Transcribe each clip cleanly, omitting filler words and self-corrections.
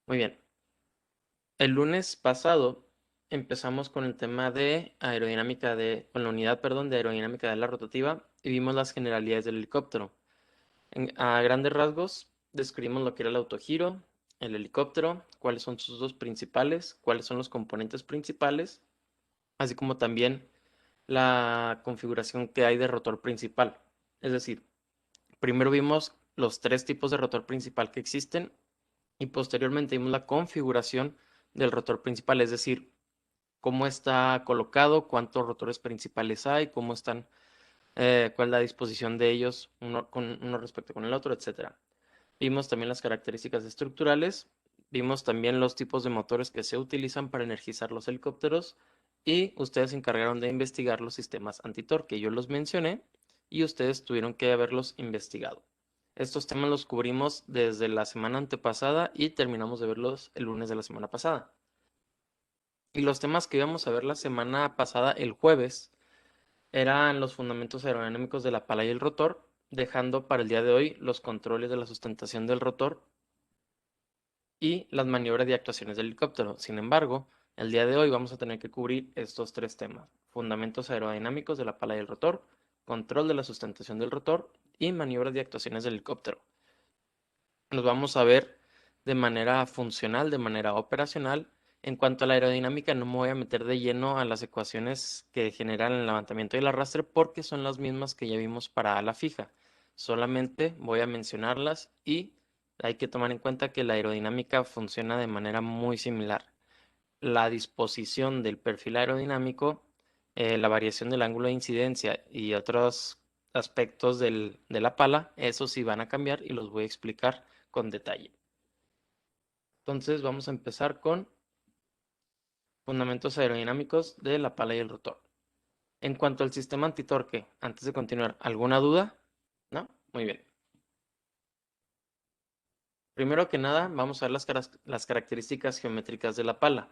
Muy bien. El lunes pasado empezamos con el tema de con la unidad, perdón, de aerodinámica de la rotativa y vimos las generalidades del helicóptero. A grandes rasgos, describimos lo que era el autogiro, el helicóptero, cuáles son sus usos principales, cuáles son los componentes principales, así como también la configuración que hay de rotor principal. Es decir, primero vimos los tres tipos de rotor principal que existen y posteriormente vimos la configuración del rotor principal, es decir, cómo está colocado, cuántos rotores principales hay, cómo están, cuál es la disposición de ellos uno respecto con el otro, etcétera. Vimos también las características estructurales, vimos también los tipos de motores que se utilizan para energizar los helicópteros y ustedes se encargaron de investigar los sistemas antitorque. Yo los mencioné y ustedes tuvieron que haberlos investigado. Estos temas los cubrimos desde la semana antepasada y terminamos de verlos el lunes de la semana pasada. Y los temas que íbamos a ver la semana pasada, el jueves, eran los fundamentos aerodinámicos de la pala y el rotor, dejando para el día de hoy los controles de la sustentación del rotor y las maniobras y actuaciones del helicóptero. Sin embargo, el día de hoy vamos a tener que cubrir estos tres temas: fundamentos aerodinámicos de la pala y el rotor, control de la sustentación del rotor y maniobras y actuaciones del helicóptero. Nos vamos a ver de manera funcional, de manera operacional. En cuanto a la aerodinámica, no me voy a meter de lleno a las ecuaciones que generan el levantamiento y el arrastre porque son las mismas que ya vimos para ala fija. Solamente voy a mencionarlas y hay que tomar en cuenta que la aerodinámica funciona de manera muy similar. La disposición del perfil aerodinámico, la variación del ángulo de incidencia y otros aspectos de la pala, esos sí van a cambiar y los voy a explicar con detalle. Entonces vamos a empezar con fundamentos aerodinámicos de la pala y el rotor. En cuanto al sistema antitorque, antes de continuar, ¿alguna duda? ¿No? Muy bien. Primero que nada, vamos a ver las características geométricas de la pala.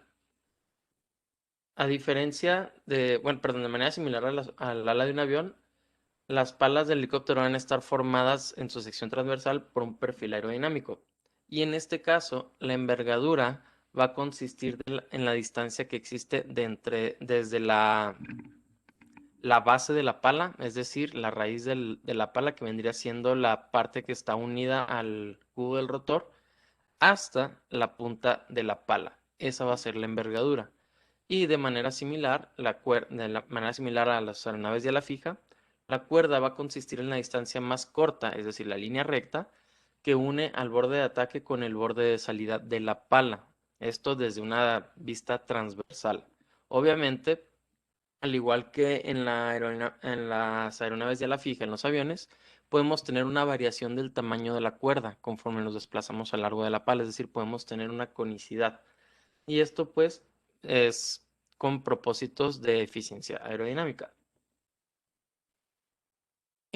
A diferencia de, bueno, perdón, de manera similar al ala de un avión, las palas del helicóptero van a estar formadas en su sección transversal por un perfil aerodinámico. Y en este caso, la envergadura va a consistir en la distancia que existe desde la base de la pala, es decir, la raíz de la pala, que vendría siendo la parte que está unida al cubo del rotor, hasta la punta de la pala. Esa va a ser la envergadura. Y de manera similar, de la manera similar a las aeronaves de ala fija, la cuerda va a consistir en la distancia más corta, es decir, la línea recta, que une al borde de ataque con el borde de salida de la pala. Esto desde una vista transversal. Obviamente, al igual que en las aeronaves de ala fija, en los aviones, podemos tener una variación del tamaño de la cuerda conforme nos desplazamos a lo largo de la pala, es decir, podemos tener una conicidad. Y esto pues es con propósitos de eficiencia aerodinámica.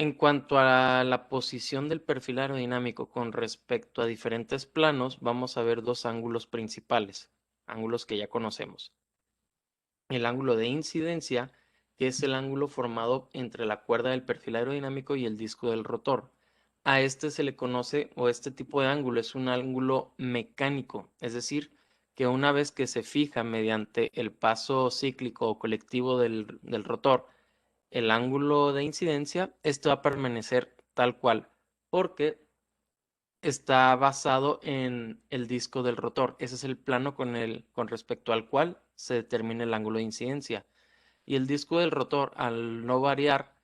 En cuanto a la posición del perfil aerodinámico con respecto a diferentes planos, vamos a ver dos ángulos principales, ángulos que ya conocemos. El ángulo de incidencia, que es el ángulo formado entre la cuerda del perfil aerodinámico y el disco del rotor. A este se le conoce, o este tipo de ángulo es un ángulo mecánico, es decir, que una vez que se fija mediante el paso cíclico o colectivo del rotor el ángulo de incidencia, este va a permanecer tal cual, porque está basado en el disco del rotor. Ese es el plano con respecto al cual se determina el ángulo de incidencia. Y el disco del rotor, al no variar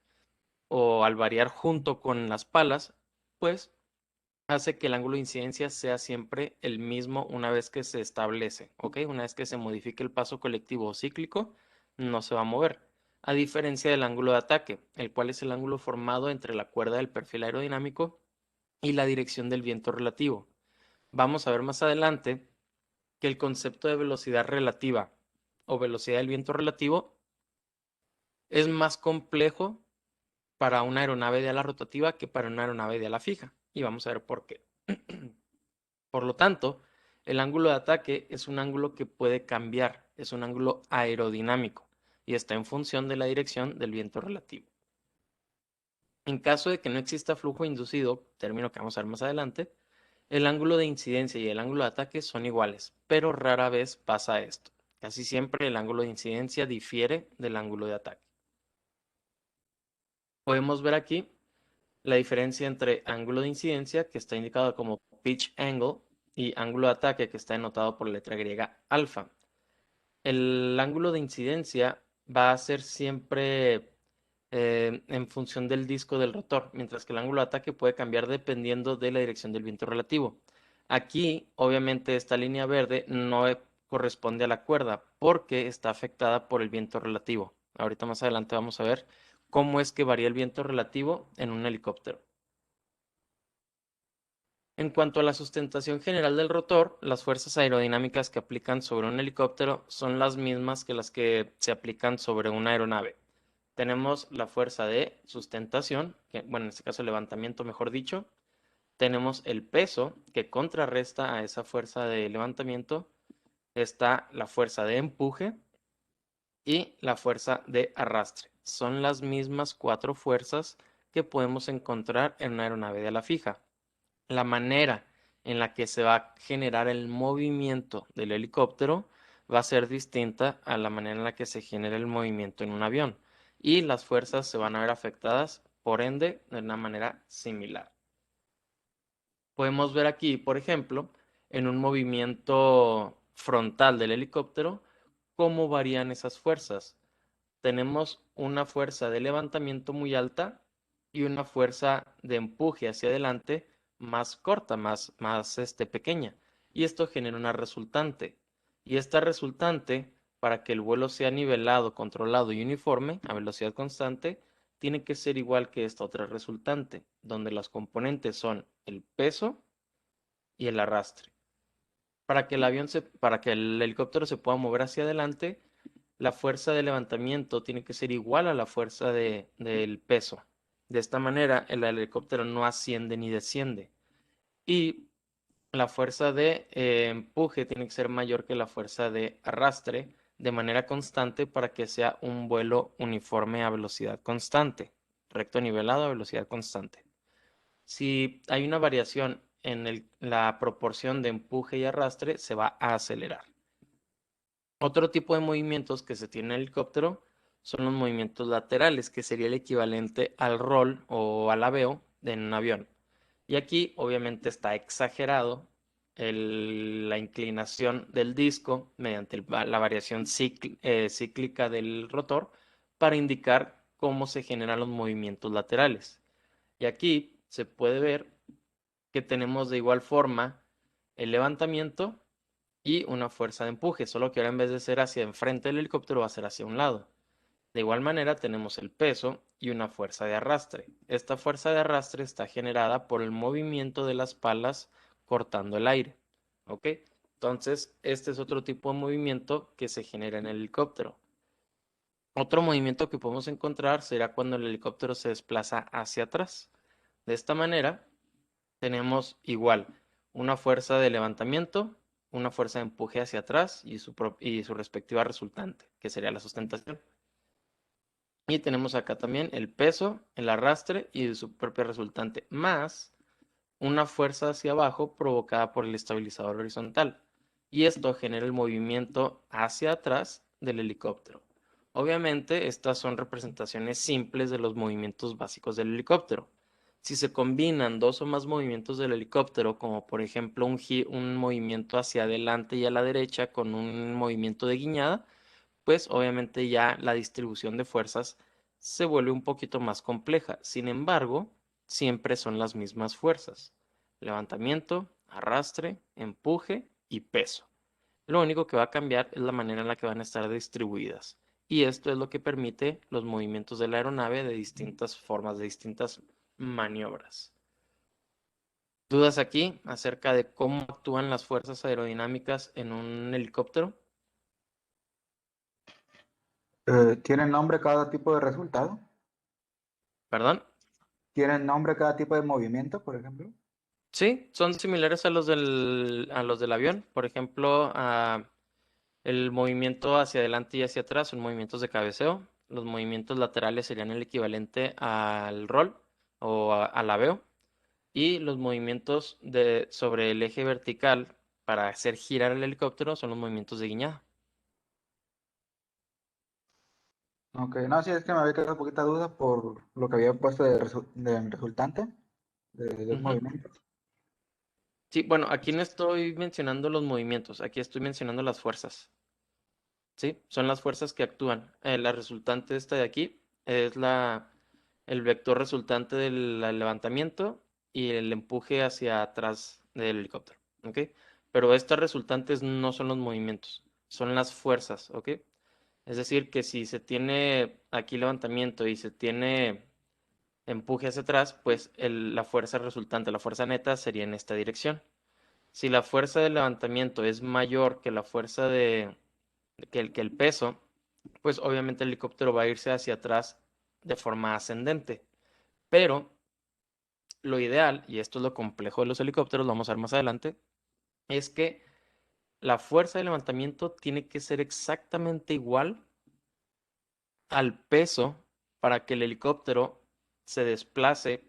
o al variar junto con las palas, pues hace que el ángulo de incidencia sea siempre el mismo una vez que se establece, ¿ok? Una vez que se modifique el paso colectivo o cíclico, no se va a mover. A diferencia del ángulo de ataque, el cual es el ángulo formado entre la cuerda del perfil aerodinámico y la dirección del viento relativo. Vamos a ver más adelante que el concepto de velocidad relativa o velocidad del viento relativo es más complejo para una aeronave de ala rotativa que para una aeronave de ala fija. Y vamos a ver por qué. Por lo tanto, el ángulo de ataque es un ángulo que puede cambiar, es un ángulo aerodinámico y está en función de la dirección del viento relativo. En caso de que no exista flujo inducido, término que vamos a ver más adelante, El ángulo de incidencia y el ángulo de ataque son iguales, pero rara vez pasa esto. Casi siempre el ángulo de incidencia difiere del ángulo de ataque. Podemos ver aquí la diferencia entre ángulo de incidencia, que está indicado como pitch angle, y ángulo de ataque, que está denotado por la letra griega alfa. El ángulo de incidencia va a ser siempre en función del disco del rotor, mientras que el ángulo de ataque puede cambiar dependiendo de la dirección del viento relativo. Aquí, obviamente, esta línea verde no corresponde a la cuerda porque está afectada por el viento relativo. Ahorita más adelante vamos a ver cómo es que varía el viento relativo en un helicóptero. En cuanto a la sustentación general del rotor, las fuerzas aerodinámicas que aplican sobre un helicóptero son las mismas que las que se aplican sobre una aeronave. Tenemos la fuerza de sustentación, que, bueno, en este caso levantamiento, mejor dicho. Tenemos el peso que contrarresta a esa fuerza de levantamiento. Está la fuerza de empuje y la fuerza de arrastre. Son las mismas cuatro fuerzas que podemos encontrar en una aeronave de ala fija. La manera en la que se va a generar el movimiento del helicóptero va a ser distinta a la manera en la que se genera el movimiento en un avión. Y las fuerzas se van a ver afectadas, por ende, de una manera similar. Podemos ver aquí, por ejemplo, en un movimiento frontal del helicóptero, cómo varían esas fuerzas. Tenemos una fuerza de levantamiento muy alta y una fuerza de empuje hacia adelante más corta, más pequeña. Y esto genera una resultante. Y esta resultante, para que el vuelo sea nivelado, controlado y uniforme a velocidad constante, tiene que ser igual que esta otra resultante, donde las componentes son el peso y el arrastre. Para que el helicóptero se pueda mover hacia adelante, la fuerza de levantamiento tiene que ser igual a la fuerza del peso. De esta manera, el helicóptero no asciende ni desciende. Y la fuerza de empuje tiene que ser mayor que la fuerza de arrastre de manera constante para que sea un vuelo uniforme a velocidad constante, recto nivelado a velocidad constante. Si hay una variación en la proporción de empuje y arrastre, se va a acelerar. Otro tipo de movimientos que se tiene en el helicóptero son los movimientos laterales, que sería el equivalente al roll o al aveo en un avión. Y aquí obviamente está exagerado la inclinación del disco mediante la variación cíclica del rotor para indicar cómo se generan los movimientos laterales. Y aquí se puede ver que tenemos de igual forma el levantamiento y una fuerza de empuje, solo que ahora en vez de ser hacia enfrente del helicóptero va a ser hacia un lado. De igual manera tenemos el peso y una fuerza de arrastre. Esta fuerza de arrastre está generada por el movimiento de las palas cortando el aire. ¿Ok? Entonces, este es otro tipo de movimiento que se genera en el helicóptero. Otro movimiento que podemos encontrar será cuando el helicóptero se desplaza hacia atrás. De esta manera, tenemos igual una fuerza de levantamiento, una fuerza de empuje hacia atrás y su respectiva resultante, que sería la sustentación. Y tenemos acá también el peso, el arrastre y su propia resultante, más una fuerza hacia abajo provocada por el estabilizador horizontal. Y esto genera el movimiento hacia atrás del helicóptero. Obviamente, estas son representaciones simples de los movimientos básicos del helicóptero. Si se combinan dos o más movimientos del helicóptero, como por ejemplo un movimiento hacia adelante y a la derecha con un movimiento de guiñada, pues obviamente ya la distribución de fuerzas se vuelve un poquito más compleja. Sin embargo, siempre son las mismas fuerzas: levantamiento, arrastre, empuje y peso. Lo único que va a cambiar es la manera en la que van a estar distribuidas. Y esto es lo que permite los movimientos de la aeronave de distintas formas, de distintas maniobras. ¿Dudas aquí acerca de cómo actúan las fuerzas aerodinámicas en un helicóptero? ¿Tiene nombre cada tipo de resultado? ¿Perdón? ¿Tiene nombre cada tipo de movimiento, por ejemplo? Sí, son similares a los del avión. Por ejemplo, el movimiento hacia adelante y hacia atrás son movimientos de cabeceo. Los movimientos laterales serían el equivalente al roll o al aveo. Y los movimientos sobre el eje vertical para hacer girar el helicóptero son los movimientos de guiñada. Ok, no, sí, es que me había quedado poquita duda por lo que había puesto de resultante de dos Ujú. movimientos. Sí, bueno, aquí no estoy mencionando los movimientos, aquí estoy mencionando las fuerzas. ¿Sí? Son las fuerzas que actúan. La resultante esta de aquí es el vector resultante del levantamiento y el empuje hacia atrás del helicóptero. ¿Ok? Pero estas resultantes no son los movimientos, son las fuerzas. ¿Ok? Es decir, que si se tiene aquí levantamiento y se tiene empuje hacia atrás, pues la fuerza resultante, la fuerza neta sería en esta dirección. Si la fuerza de levantamiento es mayor que la fuerza que el peso, pues obviamente el helicóptero va a irse hacia atrás de forma ascendente. Pero lo ideal, y esto es lo complejo de los helicópteros, lo vamos a ver más adelante, es que la fuerza de levantamiento tiene que ser exactamente igual al peso para que el helicóptero se desplace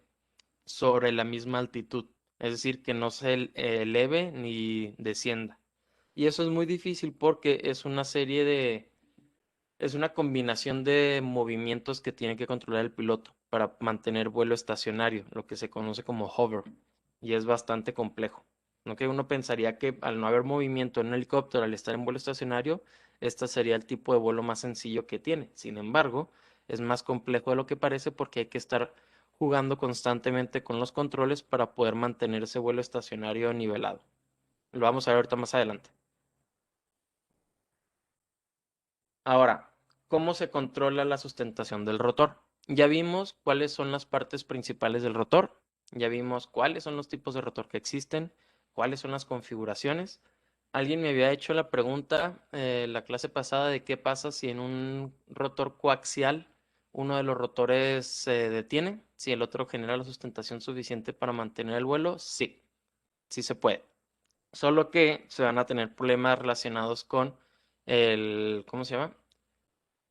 sobre la misma altitud. Es decir, que no se eleve ni descienda. Y eso es muy difícil porque es una serie de es una combinación de movimientos que tiene que controlar el piloto para mantener vuelo estacionario, lo que se conoce como hover, y es bastante complejo. ¿No? Que uno pensaría que al no haber movimiento en un helicóptero, al estar en vuelo estacionario, este sería el tipo de vuelo más sencillo que tiene. Sin embargo, es más complejo de lo que parece porque hay que estar jugando constantemente con los controles para poder mantener ese vuelo estacionario nivelado. Lo vamos a ver ahorita más adelante. Ahora, ¿cómo se controla la sustentación del rotor? Ya vimos cuáles son las partes principales del rotor, ya vimos cuáles son los tipos de rotor que existen, cuáles son las configuraciones. Alguien me había hecho la pregunta la clase pasada de qué pasa si en un rotor coaxial uno de los rotores se detiene, si el otro genera la sustentación suficiente para mantener el vuelo. Sí, sí se puede. Solo que se van a tener problemas relacionados con ¿cómo se llama?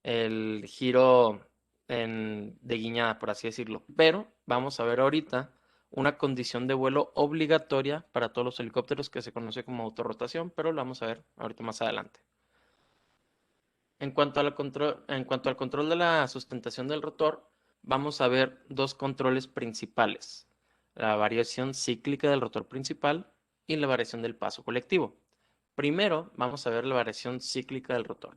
El giro de guiñada, por así decirlo. Pero vamos a ver ahorita una condición de vuelo obligatoria para todos los helicópteros que se conoce como autorrotación, pero lo vamos a ver ahorita más adelante. En cuanto al control de la sustentación del rotor, vamos a ver dos controles principales: la variación cíclica del rotor principal y la variación del paso colectivo. Primero, vamos a ver la variación cíclica del rotor.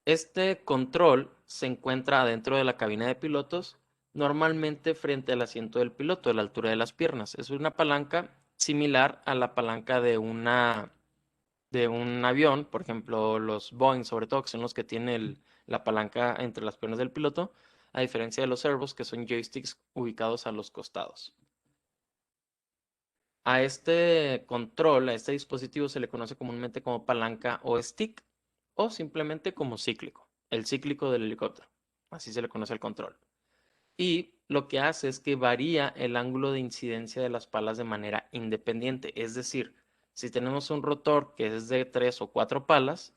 Este control se encuentra adentro de la cabina de pilotos, normalmente frente al asiento del piloto, a la altura de las piernas. Es una palanca similar a la palanca de un avión, por ejemplo, los Boeing, sobre todo, que son los que tienen la palanca entre las piernas del piloto, a diferencia de los servos, que son joysticks ubicados a los costados. A este control, a este dispositivo se le conoce comúnmente como palanca o stick o simplemente como cíclico, el cíclico del helicóptero. Así se le conoce el control. Y lo que hace es que varía el ángulo de incidencia de las palas de manera independiente. Es decir, si tenemos un rotor que es de 3 o 4 palas,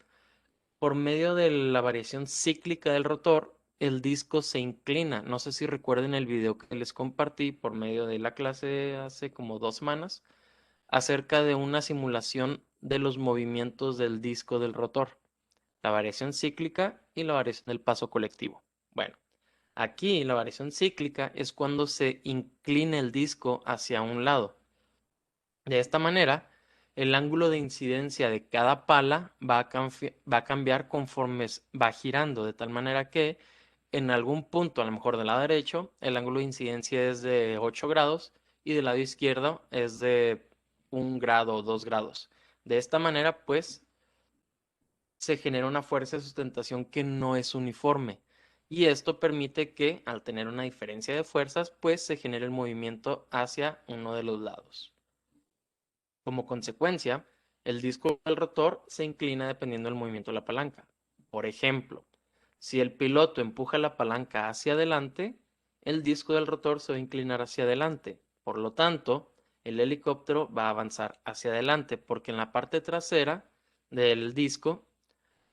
por medio de la variación cíclica del rotor, el disco se inclina. No sé si recuerden el video que les compartí por medio de la clase hace como 2 semanas acerca de una simulación de los movimientos del disco del rotor, la variación cíclica y la variación del paso colectivo. Bueno, aquí la variación cíclica es cuando se inclina el disco hacia un lado. De esta manera, el ángulo de incidencia de cada pala va a cambiar conforme va girando, de tal manera que en algún punto, a lo mejor del lado derecho, el ángulo de incidencia es de 8 grados y del lado izquierdo es de 1 grado o 2 grados. De esta manera, pues, se genera una fuerza de sustentación que no es uniforme. Y esto permite que, al tener una diferencia de fuerzas, pues se genere el movimiento hacia uno de los lados. Como consecuencia, el disco del rotor se inclina dependiendo del movimiento de la palanca. Por ejemplo, si el piloto empuja la palanca hacia adelante, el disco del rotor se va a inclinar hacia adelante. Por lo tanto, el helicóptero va a avanzar hacia adelante porque en la parte trasera del disco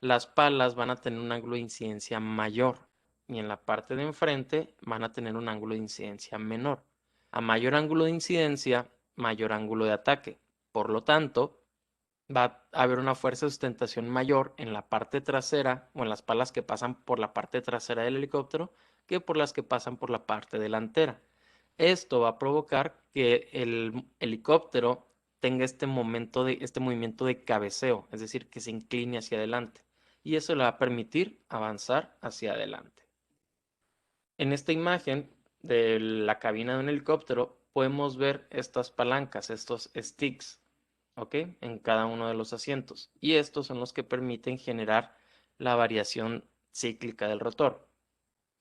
las palas van a tener un ángulo de incidencia mayor y en la parte de enfrente van a tener un ángulo de incidencia menor. A mayor ángulo de incidencia, mayor ángulo de ataque. Por lo tanto, va a haber una fuerza de sustentación mayor en la parte trasera o en las palas que pasan por la parte trasera del helicóptero que por las que pasan por la parte delantera. Esto va a provocar que el helicóptero tenga este movimiento de cabeceo, es decir, que se incline hacia adelante. Y eso le va a permitir avanzar hacia adelante. En esta imagen de la cabina de un helicóptero podemos ver estas palancas, estos sticks, ¿ok? En cada uno de los asientos. Y estos son los que permiten generar la variación cíclica del rotor.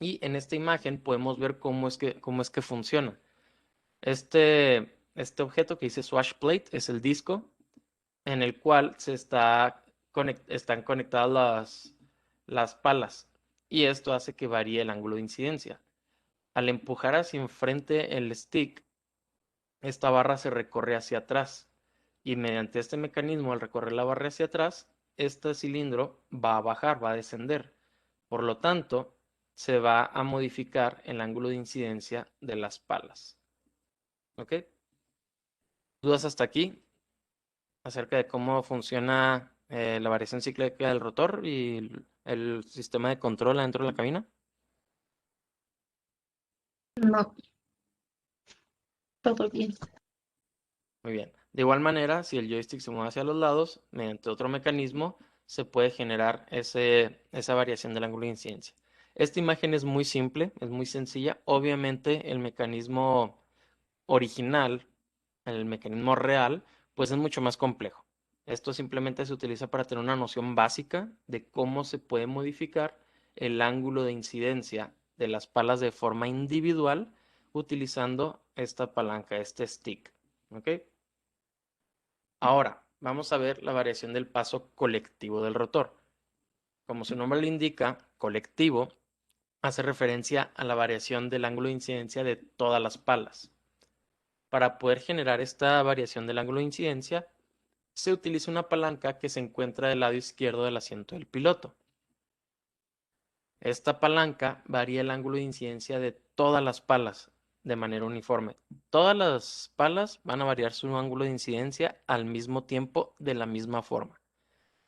Y en esta imagen podemos ver cómo es que funciona. Este objeto que dice Swash Plate es el disco en el cual están conectadas las palas. Y esto hace que varíe el ángulo de incidencia. Al empujar hacia enfrente el stick, esta barra se recorre hacia atrás y mediante este mecanismo, al recorrer la barra hacia atrás, este cilindro va a bajar, va a descender. Por lo tanto, se va a modificar el ángulo de incidencia de las palas. ¿Ok? ¿Dudas hasta aquí acerca de cómo funciona la variación cíclica del rotor y el sistema de control dentro de la cabina? No, todo bien. Muy bien. De igual manera, si el joystick se mueve hacia los lados, mediante otro mecanismo, se puede generar esa variación del ángulo de incidencia. Esta imagen es muy simple, es muy sencilla. Obviamente, el mecanismo original, el mecanismo real, pues es mucho más complejo. Esto simplemente se utiliza para tener una noción básica de cómo se puede modificar el ángulo de incidencia de las palas de forma individual utilizando esta palanca, este stick. ¿Ok? Ahora, vamos a ver la variación del paso colectivo del rotor. Como su nombre lo indica, colectivo hace referencia a la variación del ángulo de incidencia de todas las palas. Para poder generar esta variación del ángulo de incidencia, se utiliza una palanca que se encuentra del lado izquierdo del asiento del piloto. Esta palanca varía el ángulo de incidencia de todas las palas de manera uniforme. Todas las palas van a variar su ángulo de incidencia al mismo tiempo de la misma forma.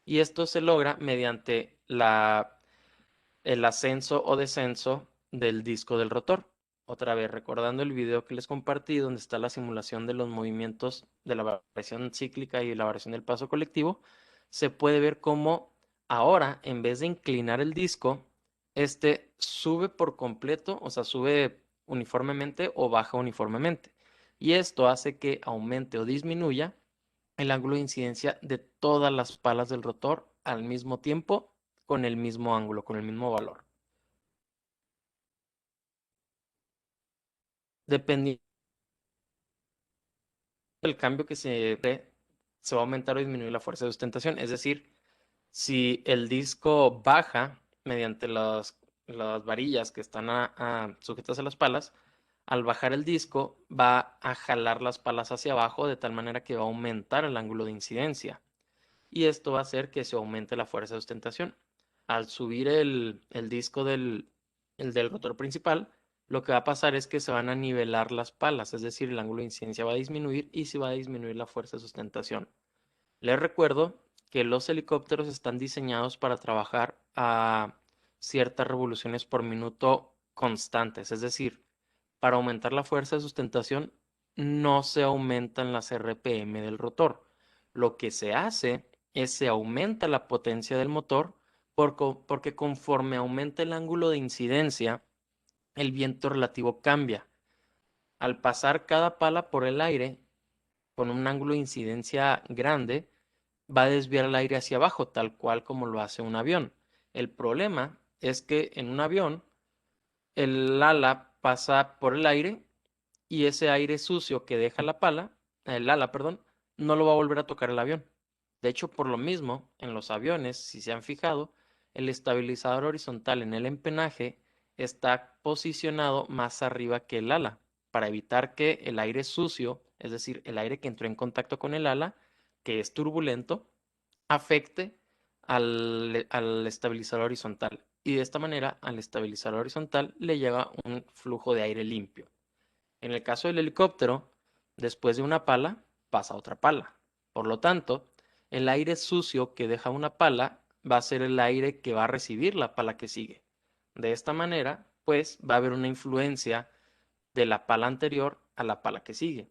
Y esto se logra mediante el ascenso o descenso del disco del rotor. Otra vez, recordando el video que les compartí, donde está la simulación de los movimientos de la variación cíclica y la variación del paso colectivo, se puede ver cómo ahora, en vez de inclinar el disco, este sube por completo, o sea, sube uniformemente o baja uniformemente. Y esto hace que aumente o disminuya el ángulo de incidencia de todas las palas del rotor al mismo tiempo con el mismo ángulo, con el mismo valor. Dependiendo del cambio que se dé, se va a aumentar o disminuir la fuerza de sustentación. Es decir, si el disco baja mediante las varillas que están sujetas a las palas, al bajar el disco va a jalar las palas hacia abajo de tal manera que va a aumentar el ángulo de incidencia. Y esto va a hacer que se aumente la fuerza de sustentación. Al subir el disco el del rotor principal, lo que va a pasar es que se van a nivelar las palas, es decir, el ángulo de incidencia va a disminuir y se va a disminuir la fuerza de sustentación. Les recuerdo que los helicópteros están diseñados para trabajar a ciertas revoluciones por minuto constantes, es decir, para aumentar la fuerza de sustentación no se aumentan las RPM del rotor. Lo que se hace es se aumenta la potencia del motor porque conforme aumenta el ángulo de incidencia, el viento relativo cambia. Al pasar cada pala por el aire con un ángulo de incidencia grande, va a desviar el aire hacia abajo, tal cual como lo hace un avión. El problema es que en un avión el ala pasa por el aire y ese aire sucio que deja el ala, perdón, no lo va a volver a tocar el avión. De hecho, por lo mismo, en los aviones, si se han fijado, el estabilizador horizontal en el empenaje está posicionado más arriba que el ala, para evitar que el aire sucio, es decir, el aire que entró en contacto con el ala, que es turbulento, afecte al estabilizador horizontal. Y de esta manera, al estabilizador horizontal le llega un flujo de aire limpio. En el caso del helicóptero, después de una pala, pasa otra pala. Por lo tanto, el aire sucio que deja una pala va a ser el aire que va a recibir la pala que sigue. De esta manera, pues va a haber una influencia de la pala anterior a la pala que sigue.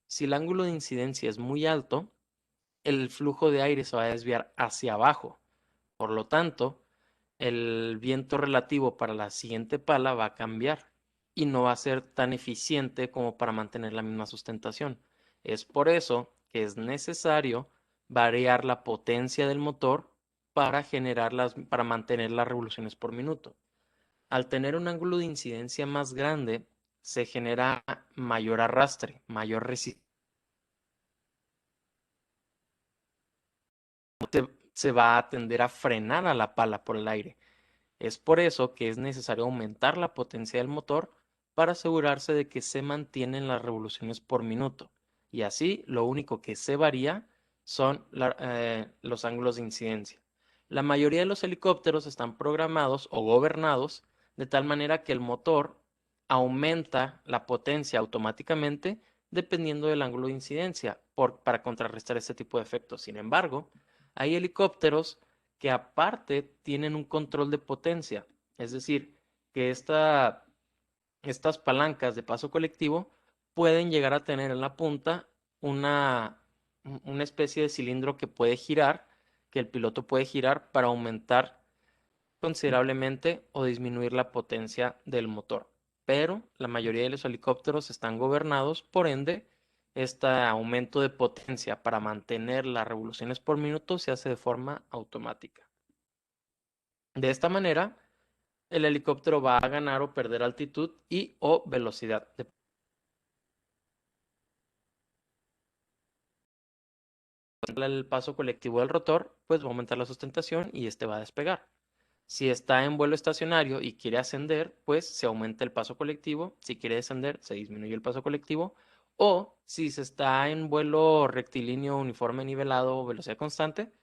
Si el ángulo de incidencia es muy alto, el flujo de aire se va a desviar hacia abajo. Por lo tanto, el viento relativo para la siguiente pala va a cambiar y no va a ser tan eficiente como para mantener la misma sustentación. Es por eso que es necesario variar la potencia del motor para mantener las revoluciones por minuto. Al tener un ángulo de incidencia más grande, se genera mayor arrastre, mayor resistencia. Se va a tender a frenar a la pala por el aire. Es por eso que es necesario aumentar la potencia del motor para asegurarse de que se mantienen las revoluciones por minuto. Y así lo único que se varía son los ángulos de incidencia. La mayoría de los helicópteros están programados o gobernados de tal manera que el motor aumenta la potencia automáticamente dependiendo del ángulo de incidencia para contrarrestar este tipo de efectos. Sin embargo, hay helicópteros que aparte tienen un control de potencia, es decir, que estas palancas de paso colectivo pueden llegar a tener en la punta una, una especie de cilindro que puede girar, que el piloto puede girar para aumentar considerablemente o disminuir la potencia del motor. Pero la mayoría de los helicópteros están gobernados, por ende, este aumento de potencia para mantener las revoluciones por minuto se hace de forma automática. De esta manera, el helicóptero va a ganar o perder altitud y o velocidad. El paso colectivo del rotor, pues va a aumentar la sustentación y este va a despegar. Si está en vuelo estacionario y quiere ascender, pues se aumenta el paso colectivo. Si quiere descender, se disminuye el paso colectivo. O si se está en vuelo rectilíneo, uniforme, nivelado o velocidad constante,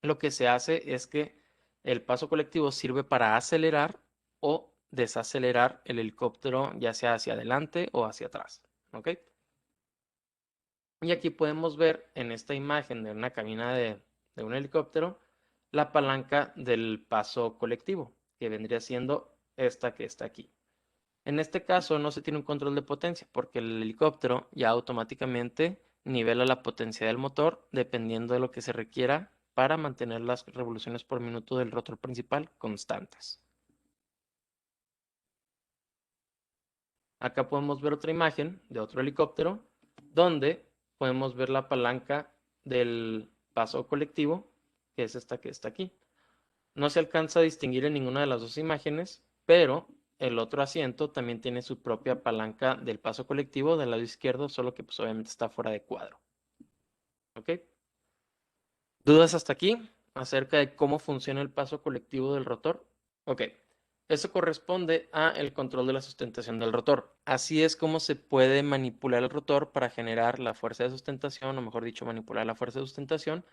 lo que se hace es que el paso colectivo sirve para acelerar o desacelerar el helicóptero, ya sea hacia adelante o hacia atrás. ¿Ok? Y aquí podemos ver en esta imagen de una cabina de un helicóptero la palanca del paso colectivo, que vendría siendo esta que está aquí. En este caso no se tiene un control de potencia porque el helicóptero ya automáticamente nivela la potencia del motor dependiendo de lo que se requiera para mantener las revoluciones por minuto del rotor principal constantes. Acá podemos ver otra imagen de otro helicóptero donde podemos ver la palanca del paso colectivo, que es esta que está aquí. No se alcanza a distinguir en ninguna de las dos imágenes, pero el otro asiento también tiene su propia palanca del paso colectivo del lado izquierdo, solo que pues obviamente está fuera de cuadro. ¿Ok? ¿Dudas hasta aquí acerca de cómo funciona el paso colectivo del rotor? Ok. Eso corresponde a el control de la sustentación del rotor. Así es como se puede manipular el rotor para generar la fuerza de sustentación, o mejor dicho, manipular la fuerza de sustentación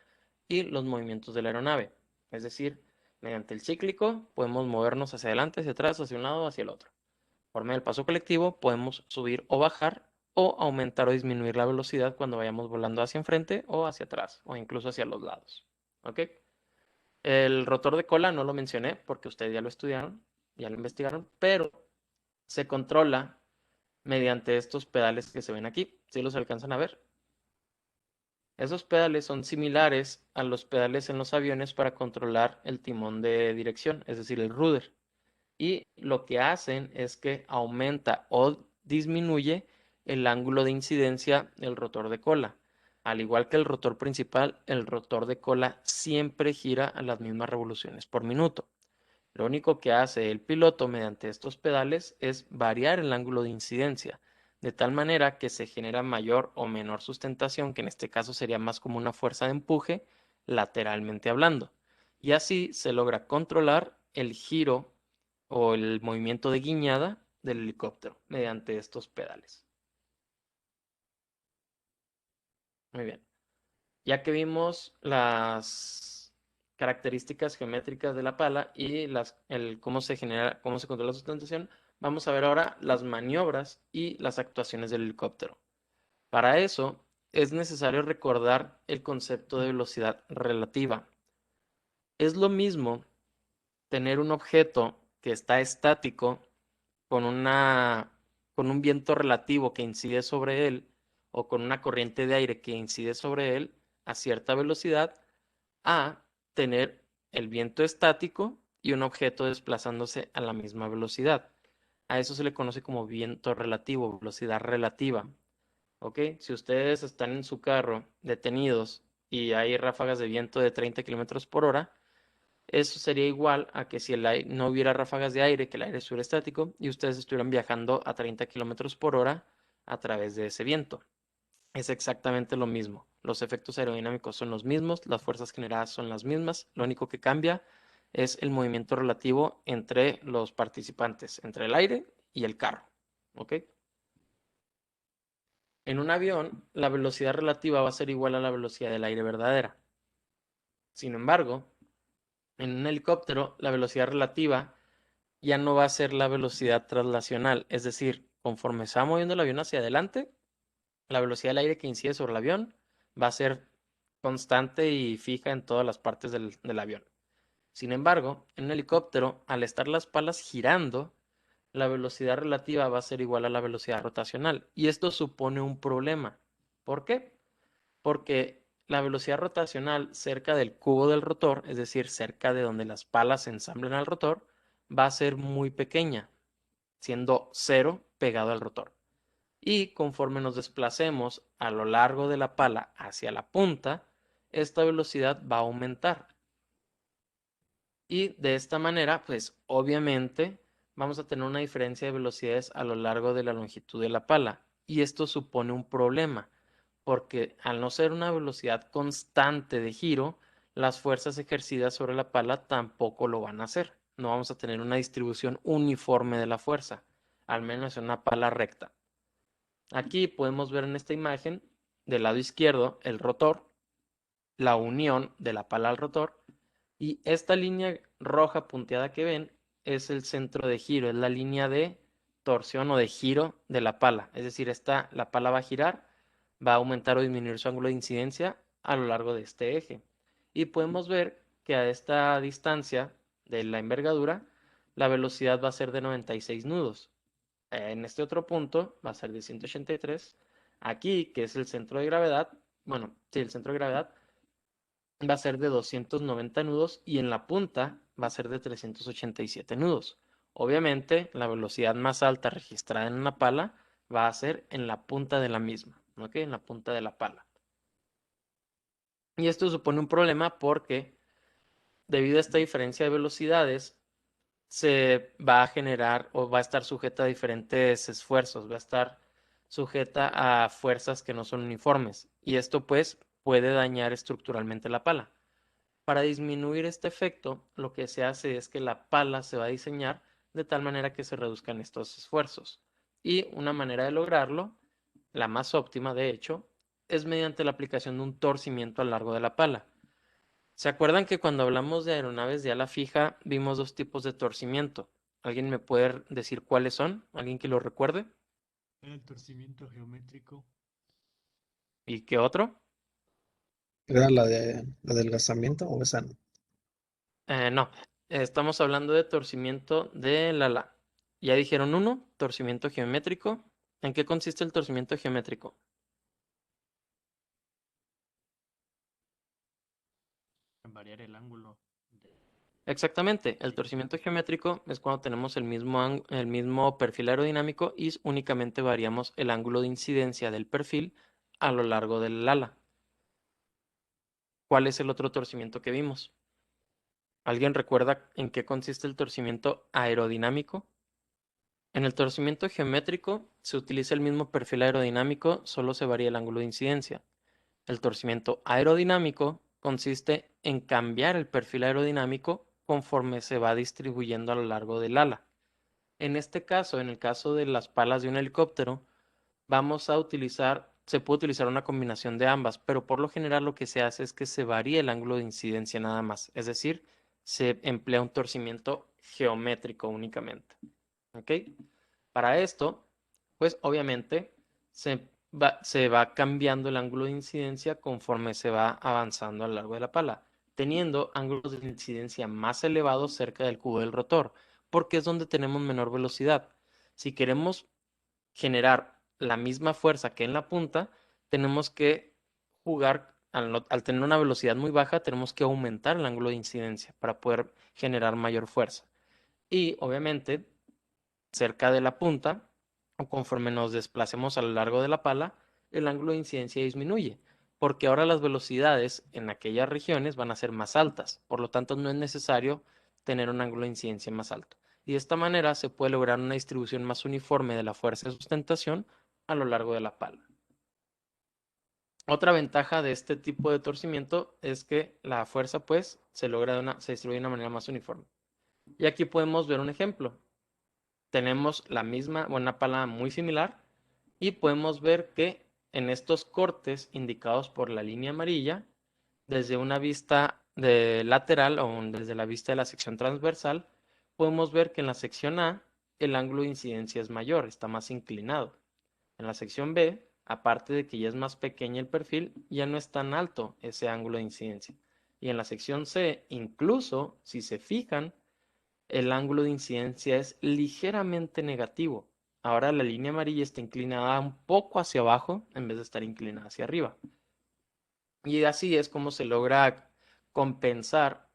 y los movimientos de la aeronave. Es decir, mediante el cíclico podemos movernos hacia adelante, hacia atrás, hacia un lado, hacia el otro. Por medio del paso colectivo podemos subir o bajar o aumentar o disminuir la velocidad cuando vayamos volando hacia enfrente o hacia atrás o incluso hacia los lados. ¿Ok? El rotor de cola no lo mencioné porque ustedes ya lo estudiaron, ya lo investigaron, pero se controla mediante estos pedales que se ven aquí. ¿Sí los alcanzan a ver? Esos pedales son similares a los pedales en los aviones para controlar el timón de dirección, es decir, el rudder. Y lo que hacen es que aumenta o disminuye el ángulo de incidencia del rotor de cola. Al igual que el rotor principal, el rotor de cola siempre gira a las mismas revoluciones por minuto. Lo único que hace el piloto mediante estos pedales es variar el ángulo de incidencia, de tal manera que se genera mayor o menor sustentación, que en este caso sería más como una fuerza de empuje, lateralmente hablando. Y así se logra controlar el giro o el movimiento de guiñada del helicóptero mediante estos pedales. Muy bien. Ya que vimos las características geométricas de la pala y cómo se genera, cómo se controla la sustentación, vamos a ver ahora las maniobras y las actuaciones del helicóptero. Para eso es necesario recordar el concepto de velocidad relativa. Es lo mismo tener un objeto que está estático con con un viento relativo que incide sobre él o con una corriente de aire que incide sobre él a cierta velocidad a tener el viento estático y un objeto desplazándose a la misma velocidad. A eso se le conoce como viento relativo, velocidad relativa. ¿Ok? Si ustedes están en su carro detenidos y hay ráfagas de viento de 30 kilómetros por hora, eso sería igual a que si no hubiera ráfagas de aire, que el aire estuviera estático y ustedes estuvieran viajando a 30 kilómetros por hora a través de ese viento. Es exactamente lo mismo. Los efectos aerodinámicos son los mismos, las fuerzas generadas son las mismas. Lo único que cambia es el movimiento relativo entre los participantes, entre el aire y el carro. ¿Ok? En un avión, la velocidad relativa va a ser igual a la velocidad del aire verdadera. Sin embargo, en un helicóptero, la velocidad relativa ya no va a ser la velocidad traslacional. Es decir, conforme se va moviendo el avión hacia adelante, la velocidad del aire que incide sobre el avión va a ser constante y fija en todas las partes del avión. Sin embargo, en un helicóptero, al estar las palas girando, la velocidad relativa va a ser igual a la velocidad rotacional. Y esto supone un problema. ¿Por qué? Porque la velocidad rotacional cerca del cubo del rotor, es decir, cerca de donde las palas se ensamblan al rotor, va a ser muy pequeña, siendo cero pegado al rotor. Y conforme nos desplacemos a lo largo de la pala hacia la punta, esta velocidad va a aumentar. Y de esta manera, pues obviamente vamos a tener una diferencia de velocidades a lo largo de la longitud de la pala. Y esto supone un problema, porque al no ser una velocidad constante de giro, las fuerzas ejercidas sobre la pala tampoco lo van a hacer. No vamos a tener una distribución uniforme de la fuerza, al menos en una pala recta. Aquí podemos ver en esta imagen del lado izquierdo el rotor, la unión de la pala al rotor, y esta línea roja punteada que ven es el centro de giro, es la línea de torsión o de giro de la pala. Es decir, la pala va a girar, va a aumentar o disminuir su ángulo de incidencia a lo largo de este eje. Y podemos ver que a esta distancia de la envergadura, la velocidad va a ser de 96 nudos. En este otro punto va a ser de 183. Aquí, que es el centro de gravedad, bueno, sí, el centro de gravedad va a ser de 290 nudos y en la punta va a ser de 387 nudos. Obviamente, la velocidad más alta registrada en una pala va a ser en la punta de la misma, ¿ok? En la punta de la pala. Y esto supone un problema porque debido a esta diferencia de velocidades, se va a generar o va a estar sujeta a diferentes esfuerzos, va a estar sujeta a fuerzas que no son uniformes y esto pues puede dañar estructuralmente la pala. Para disminuir este efecto, lo que se hace es que la pala se va a diseñar de tal manera que se reduzcan estos esfuerzos. Y una manera de lograrlo, la más óptima de hecho, es mediante la aplicación de un torcimiento a lo largo de la pala. ¿Se acuerdan que cuando hablamos de aeronaves de ala fija vimos dos tipos de torcimiento? ¿Alguien me puede decir cuáles son? ¿Alguien que lo recuerde? El torcimiento geométrico. ¿Y qué otro? ¿Era la de adelgazamiento o esa no? No, estamos hablando de torcimiento del ala. Ya dijeron uno, torcimiento geométrico. ¿En qué consiste el torcimiento geométrico? En variar el ángulo de... Exactamente, el torcimiento geométrico es cuando tenemos el mismo perfil aerodinámico y únicamente variamos el ángulo de incidencia del perfil a lo largo del ala. ¿Cuál es el otro torcimiento que vimos? ¿Alguien recuerda en qué consiste el torcimiento aerodinámico? En el torcimiento geométrico se utiliza el mismo perfil aerodinámico, solo se varía el ángulo de incidencia. El torcimiento aerodinámico consiste en cambiar el perfil aerodinámico conforme se va distribuyendo a lo largo del ala. En este caso, en el caso de las palas de un helicóptero, se puede utilizar una combinación de ambas, pero por lo general lo que se hace es que se varía el ángulo de incidencia nada más, es decir, se emplea un torcimiento geométrico únicamente. ¿Ok? Para esto, pues obviamente se va cambiando el ángulo de incidencia conforme se va avanzando a lo largo de la pala, teniendo ángulos de incidencia más elevados cerca del cubo del rotor, porque es donde tenemos menor velocidad. Si queremos generar la misma fuerza que en la punta, tenemos que jugar, al tener una velocidad muy baja, tenemos que aumentar el ángulo de incidencia para poder generar mayor fuerza. Y obviamente, cerca de la punta, o conforme nos desplacemos a lo largo de la pala, el ángulo de incidencia disminuye, porque ahora las velocidades en aquellas regiones van a ser más altas, por lo tanto no es necesario tener un ángulo de incidencia más alto. Y de esta manera se puede lograr una distribución más uniforme de la fuerza de sustentación a lo largo de la pala. Otra ventaja de este tipo de torcimiento es que la fuerza pues se distribuye de una manera más uniforme. Y aquí podemos ver un ejemplo. Tenemos la misma, una pala muy similar y podemos ver que en estos cortes indicados por la línea amarilla, desde una vista de lateral o desde la vista de la sección transversal, podemos ver que en la sección A el ángulo de incidencia es mayor, está más inclinado. En la sección B, aparte de que ya es más pequeño el perfil, ya no es tan alto ese ángulo de incidencia. Y en la sección C, incluso si se fijan, el ángulo de incidencia es ligeramente negativo. Ahora la línea amarilla está inclinada un poco hacia abajo en vez de estar inclinada hacia arriba. Y así es como se logra compensar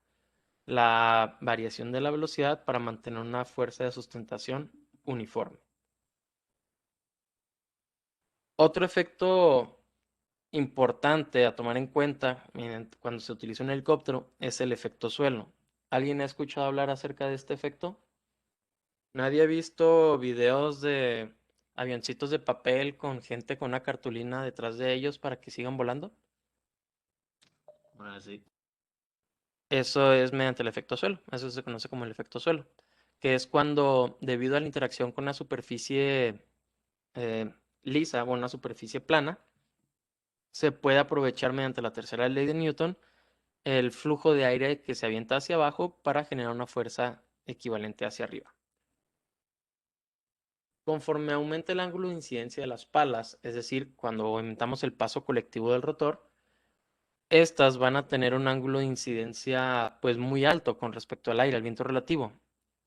la variación de la velocidad para mantener una fuerza de sustentación uniforme. Otro efecto importante a tomar en cuenta cuando se utiliza un helicóptero es el efecto suelo. ¿Alguien ha escuchado hablar acerca de este efecto? ¿Nadie ha visto videos de avioncitos de papel con gente con una cartulina detrás de ellos para que sigan volando? Ahora sí. Eso es mediante el efecto suelo. Eso se conoce como el efecto suelo, que es cuando, debido a la interacción con una superficie eh, lisa o una superficie plana, se puede aprovechar mediante la tercera ley de Newton el flujo de aire que se avienta hacia abajo para generar una fuerza equivalente hacia arriba. Conforme aumenta el ángulo de incidencia de las palas, es decir, cuando aumentamos el paso colectivo del rotor, estas van a tener un ángulo de incidencia pues muy alto con respecto al aire, al viento relativo.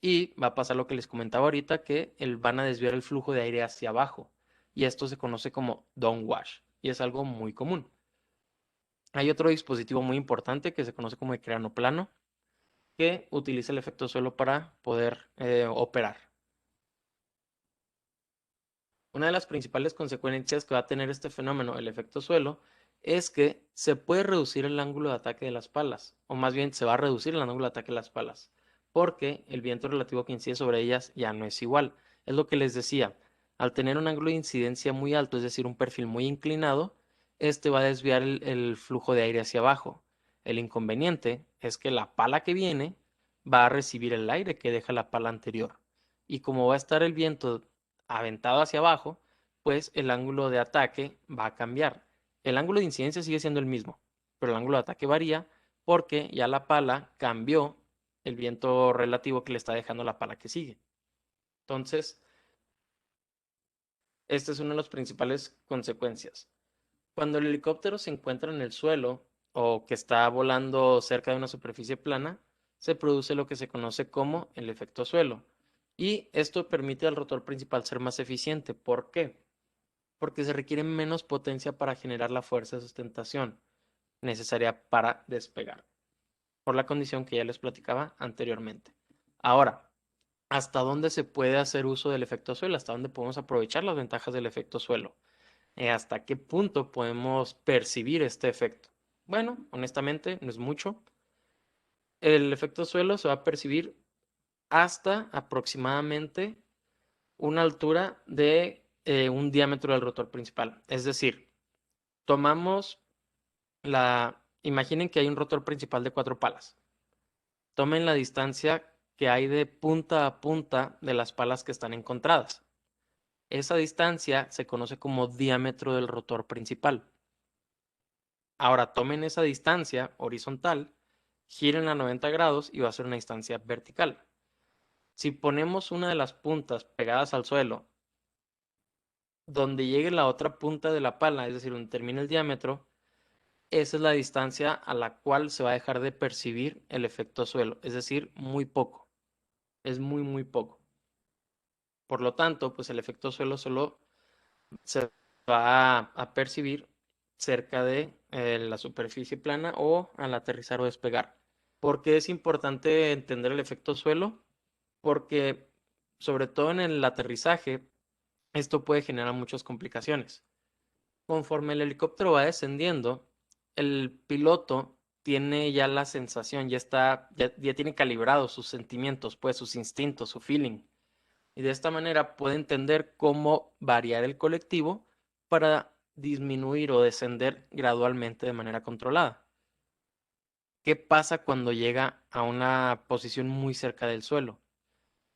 Y va a pasar lo que les comentaba ahorita, que van a desviar el flujo de aire hacia abajo. Y esto se conoce como downwash y es algo muy común. Hay otro dispositivo muy importante que se conoce como el plano que utiliza el efecto suelo para poder operar. Una de las principales consecuencias que va a tener este fenómeno, el efecto suelo, es que se puede reducir el ángulo de ataque de las palas, o más bien se va a reducir el ángulo de ataque de las palas, porque el viento relativo que incide sobre ellas ya no es igual. Es lo que les decía, al tener un ángulo de incidencia muy alto, es decir, un perfil muy inclinado, este va a desviar el flujo de aire hacia abajo. El inconveniente es que la pala que viene va a recibir el aire que deja la pala anterior. Y como va a estar el viento aventado hacia abajo, pues el ángulo de ataque va a cambiar. El ángulo de incidencia sigue siendo el mismo, pero el ángulo de ataque varía porque ya la pala cambió el viento relativo que le está dejando la pala que sigue. Entonces, esta es una de las principales consecuencias. Cuando el helicóptero se encuentra en el suelo o que está volando cerca de una superficie plana, se produce lo que se conoce como el efecto suelo. Y esto permite al rotor principal ser más eficiente. ¿Por qué? Porque se requiere menos potencia para generar la fuerza de sustentación necesaria para despegar, por la condición que ya les platicaba anteriormente. Ahora, ¿hasta dónde se puede hacer uso del efecto suelo? ¿Hasta dónde podemos aprovechar las ventajas del efecto suelo? ¿Hasta qué punto podemos percibir este efecto? Bueno, honestamente, no es mucho. El efecto suelo se va a percibir hasta aproximadamente una altura de un diámetro del rotor principal. Es decir, tomamos imaginen que hay un rotor principal de 4 palas. Tomen la distancia que hay de punta a punta de las palas que están encontradas. Esa distancia se conoce como diámetro del rotor principal. Ahora tomen esa distancia horizontal, giren a 90 grados y va a ser una distancia vertical. Si ponemos una de las puntas pegadas al suelo, donde llegue la otra punta de la pala, es decir, donde termine el diámetro, esa es la distancia a la cual se va a dejar de percibir el efecto suelo, es decir, muy poco, es muy, muy poco. Por lo tanto, pues el efecto suelo solo se va a percibir cerca de la superficie plana o al aterrizar o despegar. ¿Por qué es importante entender el efecto suelo? Porque sobre todo en el aterrizaje, esto puede generar muchas complicaciones. Conforme el helicóptero va descendiendo, el piloto tiene ya la sensación, ya tiene calibrados sus sentimientos, pues sus instintos, su feeling. Y de esta manera puede entender cómo variar el colectivo para disminuir o descender gradualmente de manera controlada. ¿Qué pasa cuando llega a una posición muy cerca del suelo?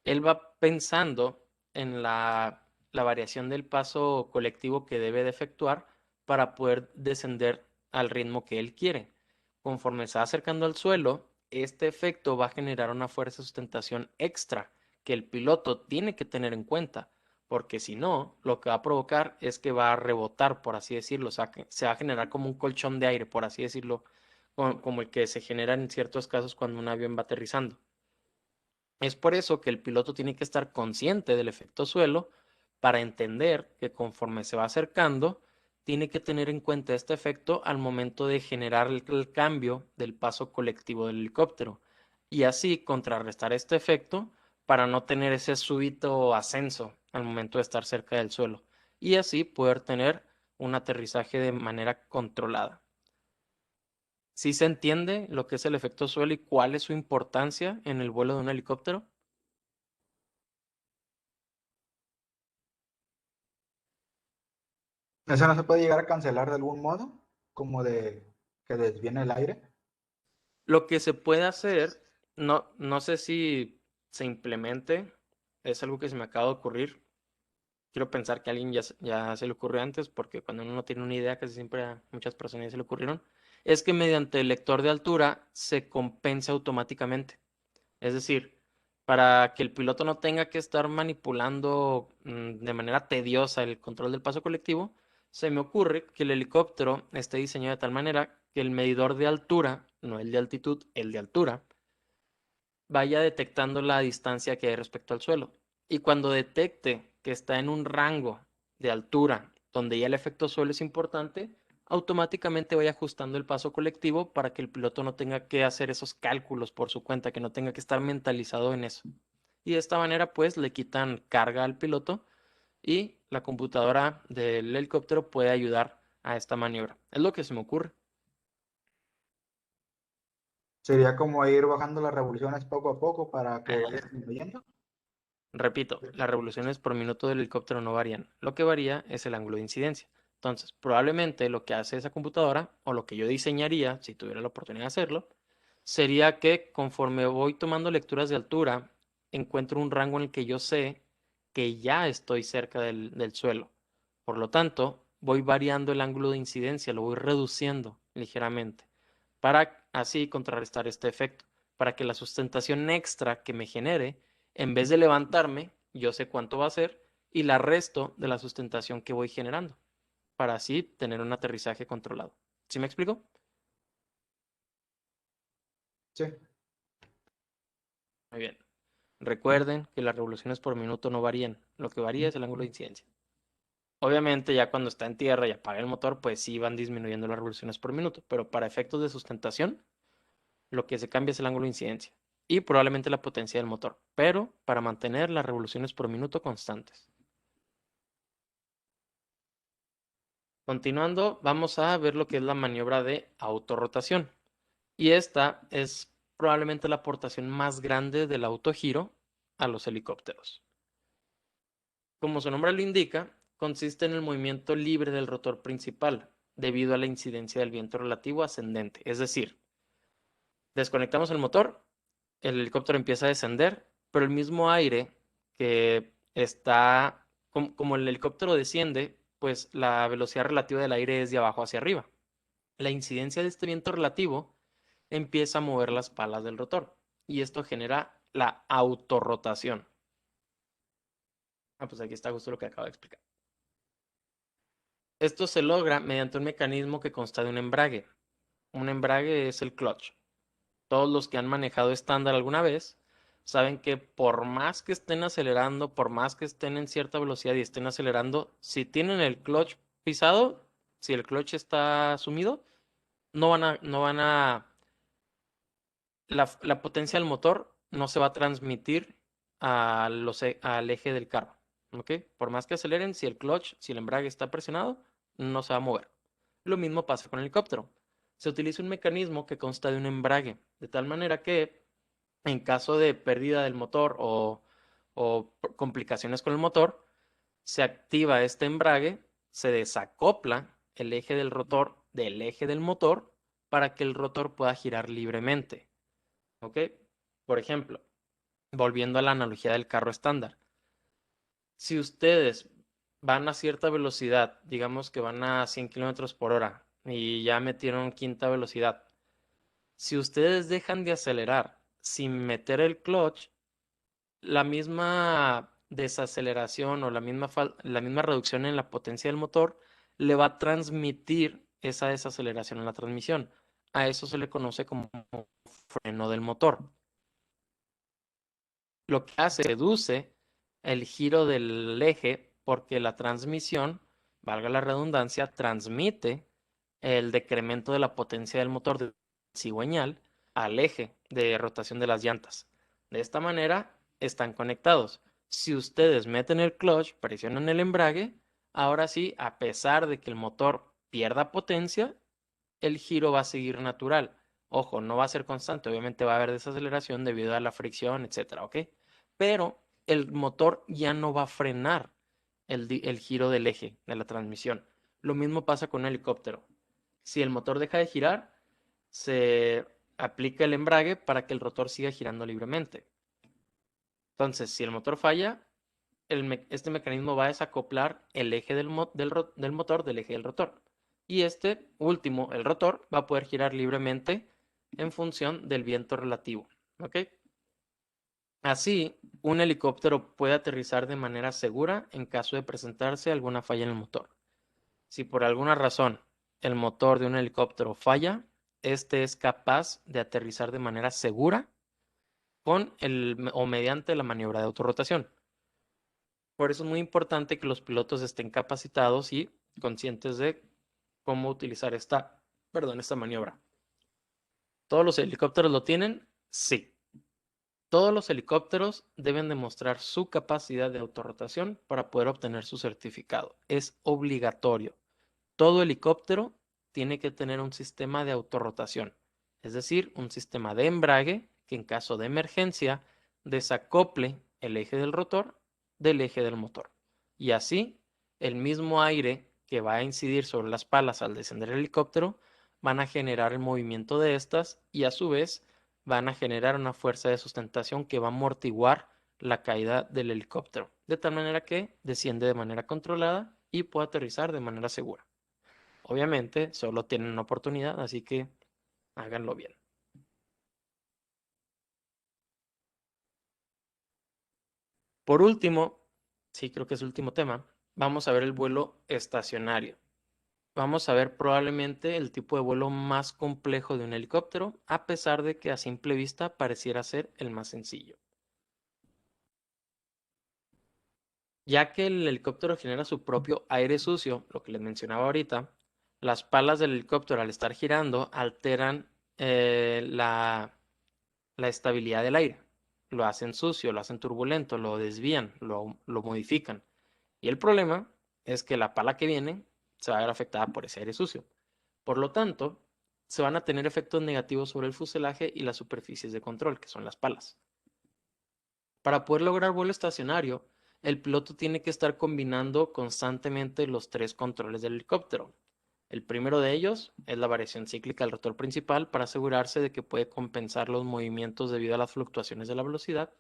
Él va pensando en la variación del paso colectivo que debe de efectuar para poder descender al ritmo que él quiere. Conforme se va acercando al suelo, este efecto va a generar una fuerza de sustentación extra que el piloto tiene que tener en cuenta, porque si no, lo que va a provocar es que va a rebotar, por así decirlo, o sea, que se va a generar como un colchón de aire, por así decirlo, como el que se genera en ciertos casos cuando un avión va aterrizando. Es por eso que el piloto tiene que estar consciente del efecto suelo para entender que conforme se va acercando, tiene que tener en cuenta este efecto al momento de generar el cambio del paso colectivo del helicóptero y así contrarrestar este efecto para no tener ese súbito ascenso al momento de estar cerca del suelo y así poder tener un aterrizaje de manera controlada. ¿Sí se entiende lo que es el efecto suelo y cuál es su importancia en el vuelo de un helicóptero? ¿Eso no se puede llegar a cancelar de algún modo? Como de que desviene el aire. Lo que se puede hacer, no sé si se implemente, es algo que se me acaba de ocurrir. Quiero pensar que a alguien ya se le ocurrió antes, porque cuando uno no tiene una idea, casi siempre a muchas personas ya se le ocurrieron, es que mediante el lector de altura se compensa automáticamente. Es decir, para que el piloto no tenga que estar manipulando de manera tediosa el control del paso colectivo, se me ocurre que el helicóptero esté diseñado de tal manera que el medidor de altura, no el de altitud, el de altura, vaya detectando la distancia que hay respecto al suelo. Y cuando detecte que está en un rango de altura donde ya el efecto suelo es importante, automáticamente vaya ajustando el paso colectivo para que el piloto no tenga que hacer esos cálculos por su cuenta, que no tenga que estar mentalizado en eso. Y de esta manera, pues, le quitan carga al piloto y la computadora del helicóptero puede ayudar a esta maniobra. Es lo que se me ocurre. Sería como ir bajando las revoluciones poco a poco para que vaya disminuyendo. Repito, las revoluciones por minuto del helicóptero no varían. Lo que varía es el ángulo de incidencia. Entonces, probablemente lo que hace esa computadora, o lo que yo diseñaría, si tuviera la oportunidad de hacerlo, sería que conforme voy tomando lecturas de altura, encuentro un rango en el que yo sé que ya estoy cerca del suelo. Por lo tanto, voy variando el ángulo de incidencia, lo voy reduciendo ligeramente, para así contrarrestar este efecto, para que la sustentación extra que me genere en vez de levantarme, yo sé cuánto va a ser y la resto de la sustentación que voy generando para así tener un aterrizaje controlado. ¿Sí me explico? Sí. Muy bien. Recuerden que las revoluciones por minuto no varían. Lo que varía es el ángulo de incidencia. Obviamente, ya cuando está en tierra y apaga el motor, pues sí van disminuyendo las revoluciones por minuto. Pero para efectos de sustentación, lo que se cambia es el ángulo de incidencia y probablemente la potencia del motor. Pero para mantener las revoluciones por minuto constantes. Continuando, vamos a ver lo que es la maniobra de autorrotación. Y esta es probablemente la aportación más grande del autogiro a los helicópteros. Como su nombre lo indica, consiste en el movimiento libre del rotor principal debido a la incidencia del viento relativo ascendente. Es decir, desconectamos el motor, el helicóptero empieza a descender, pero el mismo aire que está, como el helicóptero desciende, pues la velocidad relativa del aire es de abajo hacia arriba. La incidencia de este viento relativo empieza a mover las palas del rotor y esto genera la autorrotación. Pues aquí está justo lo que acabo de explicar. Esto se logra mediante un mecanismo que consta de un embrague. Un embrague es el clutch. Todos los que han manejado estándar alguna vez saben que por más que estén acelerando, por más que estén en cierta velocidad y estén acelerando, si tienen el clutch pisado, si el clutch está sumido, la potencia del motor no se va a transmitir al eje del carro. ¿Ok? Por más que aceleren, si el embrague está presionado, no se va a mover. Lo mismo pasa con el helicóptero. Se utiliza un mecanismo que consta de un embrague, de tal manera que en caso de pérdida del motor o complicaciones con el motor, se activa este embrague, se desacopla el eje del rotor del eje del motor para que el rotor pueda girar libremente. ¿Ok? Por ejemplo, volviendo a la analogía del carro estándar. Si ustedes van a cierta velocidad, digamos que van a 100 kilómetros por hora y ya metieron quinta velocidad, si ustedes dejan de acelerar sin meter el clutch, la misma desaceleración o la misma reducción en la potencia del motor le va a transmitir esa desaceleración en la transmisión. A eso se le conoce como freno del motor. Lo que hace, reduce el giro del eje porque la transmisión, valga la redundancia, transmite el decremento de la potencia del motor de cigüeñal al eje de rotación de las llantas. De esta manera están conectados. Si ustedes meten el clutch, presionan el embrague, ahora sí, a pesar de que el motor pierda potencia, el giro va a seguir natural. Ojo, no va a ser constante, obviamente va a haber desaceleración debido a la fricción, etcétera, ¿ok? Pero el motor ya no va a frenar el giro del eje de la transmisión. Lo mismo pasa con un helicóptero. Si el motor deja de girar, se aplica el embrague para que el rotor siga girando libremente. Entonces, si el motor falla, este mecanismo va a desacoplar el eje del motor del eje del rotor. Y este último, el rotor, va a poder girar libremente en función del viento relativo. ¿Ok? Así, un helicóptero puede aterrizar de manera segura en caso de presentarse alguna falla en el motor. Si por alguna razón el motor de un helicóptero falla, este es capaz de aterrizar de manera segura con o mediante la maniobra de autorrotación. Por eso es muy importante que los pilotos estén capacitados y conscientes de cómo utilizar esta maniobra. ¿Todos los helicópteros lo tienen? Sí. Todos los helicópteros deben demostrar su capacidad de autorrotación para poder obtener su certificado. Es obligatorio. Todo helicóptero tiene que tener un sistema de autorrotación, es decir, un sistema de embrague que en caso de emergencia desacople el eje del rotor del eje del motor. Y así, el mismo aire que va a incidir sobre las palas al descender el helicóptero van a generar el movimiento de estas y a su vez van a generar una fuerza de sustentación que va a amortiguar la caída del helicóptero, de tal manera que desciende de manera controlada y puede aterrizar de manera segura. Obviamente, solo tienen una oportunidad, así que háganlo bien. Por último, sí creo que es el último tema, vamos a ver el vuelo estacionario. Vamos a ver probablemente el tipo de vuelo más complejo de un helicóptero, a pesar de que a simple vista pareciera ser el más sencillo. Ya que el helicóptero genera su propio aire sucio, lo que les mencionaba ahorita, las palas del helicóptero al estar girando alteran la estabilidad del aire. Lo hacen sucio, lo hacen turbulento, lo desvían, lo modifican. Y el problema es que la pala que viene se va a ver afectada por ese aire sucio. Por lo tanto, se van a tener efectos negativos sobre el fuselaje y las superficies de control, que son las palas. Para poder lograr vuelo estacionario, el piloto tiene que estar combinando constantemente los tres controles del helicóptero. El primero de ellos es la variación cíclica del rotor principal para asegurarse de que puede compensar los movimientos debido a las fluctuaciones de la velocidad.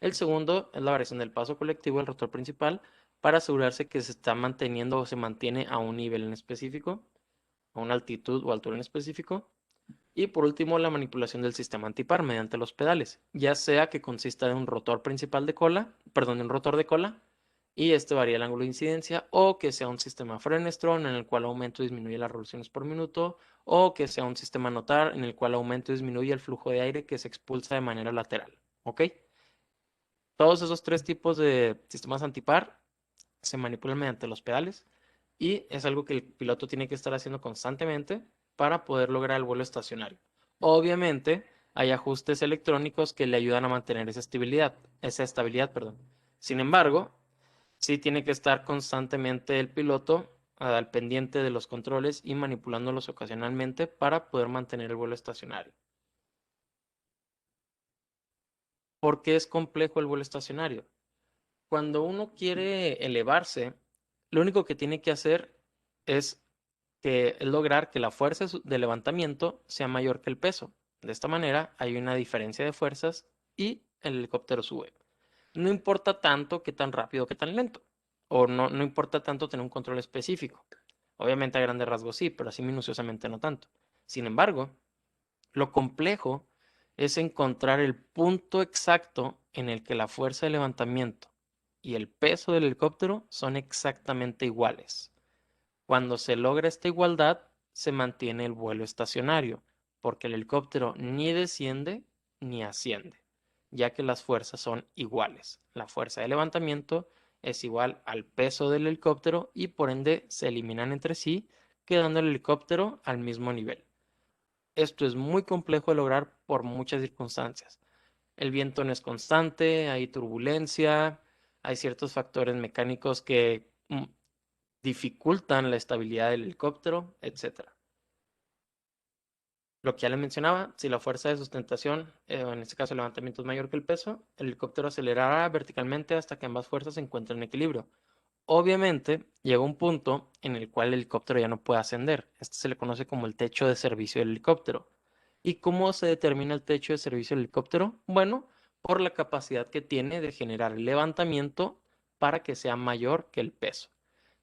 El segundo es la variación del paso colectivo del rotor principal para asegurarse que se está manteniendo o se mantiene a un nivel en específico, a una altitud o altura en específico. Y por último, la manipulación del sistema antipar mediante los pedales, ya sea que consista de un rotor principal de cola, perdón, de un rotor de cola, y este varía el ángulo de incidencia, o que sea un sistema Frenestron en el cual aumento y disminuye las revoluciones por minuto, o que sea un sistema notar en el cual aumento y disminuye el flujo de aire que se expulsa de manera lateral. ¿Ok? Todos esos tres tipos de sistemas antipar se manipulan mediante los pedales y es algo que el piloto tiene que estar haciendo constantemente para poder lograr el vuelo estacionario. Obviamente, hay ajustes electrónicos que le ayudan a mantener esa estabilidad, perdón. Sin embargo, sí tiene que estar constantemente el piloto al pendiente de los controles y manipulándolos ocasionalmente para poder mantener el vuelo estacionario. ¿Por qué es complejo el vuelo estacionario? Cuando uno quiere elevarse, lo único que tiene que hacer es lograr que la fuerza de levantamiento sea mayor que el peso. De esta manera hay una diferencia de fuerzas y el helicóptero sube. No importa tanto qué tan rápido o qué tan lento. O no importa tanto tener un control específico. Obviamente a grandes rasgos sí, pero así minuciosamente no tanto. Sin embargo, lo complejo es encontrar el punto exacto en el que la fuerza de levantamiento y el peso del helicóptero son exactamente iguales. Cuando se logra esta igualdad, se mantiene el vuelo estacionario, porque el helicóptero ni desciende ni asciende, ya que las fuerzas son iguales. La fuerza de levantamiento es igual al peso del helicóptero y por ende se eliminan entre sí, quedando el helicóptero al mismo nivel. Esto es muy complejo de lograr por muchas circunstancias. El viento no es constante, hay turbulencia, hay ciertos factores mecánicos que dificultan la estabilidad del helicóptero, etcétera. Lo que ya le mencionaba, si la fuerza de sustentación, en este caso el levantamiento es mayor que el peso, el helicóptero acelerará verticalmente hasta que ambas fuerzas se encuentren en equilibrio. Obviamente, llega un punto en el cual el helicóptero ya no puede ascender. Este se le conoce como el techo de servicio del helicóptero. ¿Y cómo se determina el techo de servicio del helicóptero? Bueno, por la capacidad que tiene de generar el levantamiento para que sea mayor que el peso.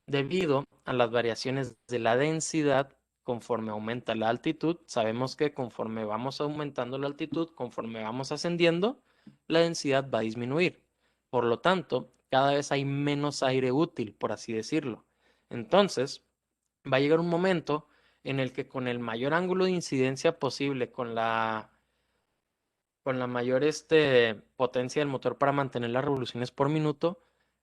Debido a las variaciones de la densidad conforme aumenta la altitud, sabemos que conforme vamos aumentando la altitud, conforme vamos ascendiendo, la densidad va a disminuir. Por lo tanto, cada vez hay menos aire útil, por así decirlo. Entonces, va a llegar un momento en el que con el mayor ángulo de incidencia posible, con la mayor potencia del motor para mantener las revoluciones por minuto,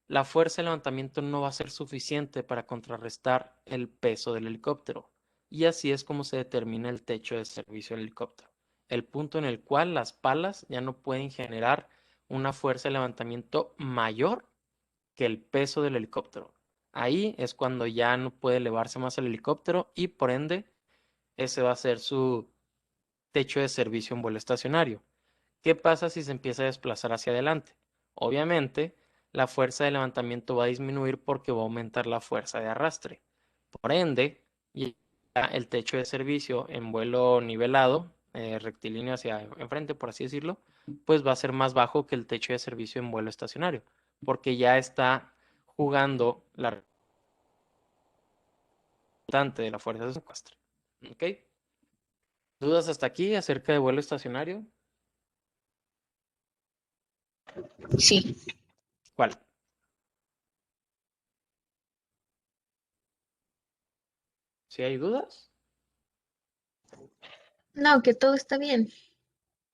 la fuerza de levantamiento no va a ser suficiente para contrarrestar el peso del helicóptero. Y así es como se determina el techo de servicio del helicóptero. El punto en el cual las palas ya no pueden generar una fuerza de levantamiento mayor que el peso del helicóptero. Ahí es cuando ya no puede elevarse más el helicóptero y por ende ese va a ser su techo de servicio en vuelo estacionario. ¿Qué pasa si se empieza a desplazar hacia adelante? Obviamente, la fuerza de levantamiento va a disminuir porque va a aumentar la fuerza de arrastre. Por ende, ya el techo de servicio en vuelo nivelado, rectilíneo hacia enfrente, por así decirlo, pues va a ser más bajo que el techo de servicio en vuelo estacionario, porque ya está jugando la resultante de la fuerza de arrastre. ¿Ok? ¿Dudas hasta aquí acerca de vuelo estacionario? Sí, ¿Cuál? ¿Si hay dudas? no, que todo está bien.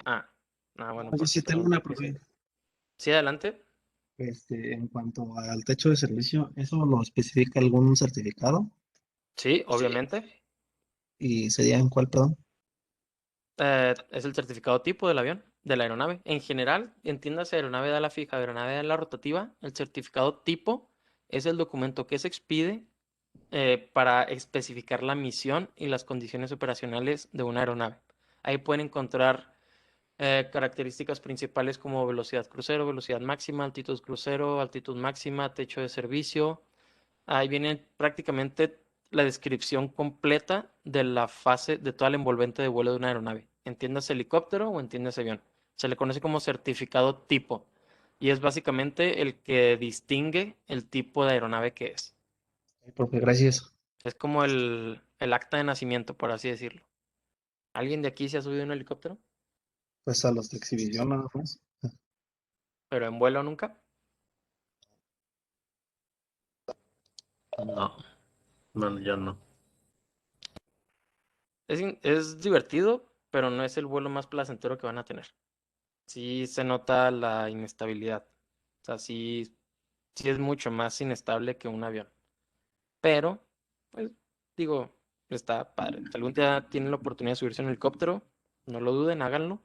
Ah, bueno, Yo porque sí tengo pregunté una que sí. profe. Sí, adelante. En cuanto al techo de servicio, ¿eso lo especifica algún certificado? Sí, Sí. obviamente. ¿Y sería en cuál, perdón? Es el certificado tipo del avión, de la aeronave. En general, entiéndase aeronave de ala fija, aeronave de ala rotativa, el certificado tipo es el documento que se expide para especificar la misión y las condiciones operacionales de una aeronave. Ahí pueden encontrar características principales como velocidad crucero, velocidad máxima, altitud crucero, altitud máxima, techo de servicio. Ahí viene prácticamente la descripción completa de la fase de toda la envolvente de vuelo de una aeronave. Entiendas helicóptero o entiendas avión. Se le conoce como certificado tipo y es básicamente el que distingue el tipo de aeronave que es. Ay, profe, gracias. Es como el acta de nacimiento, por así decirlo. ¿Alguien de aquí se ha subido en un helicóptero? Pues a los de exhibición nada más. ¿Pero en vuelo nunca? No, no, yo no. Es divertido, pero no es el vuelo más placentero que van a tener. Sí se nota la inestabilidad. O sea, sí es mucho más inestable que un avión. Pero, pues, digo, está padre. Si algún día tienen la oportunidad de subirse en un helicóptero, no lo duden, háganlo.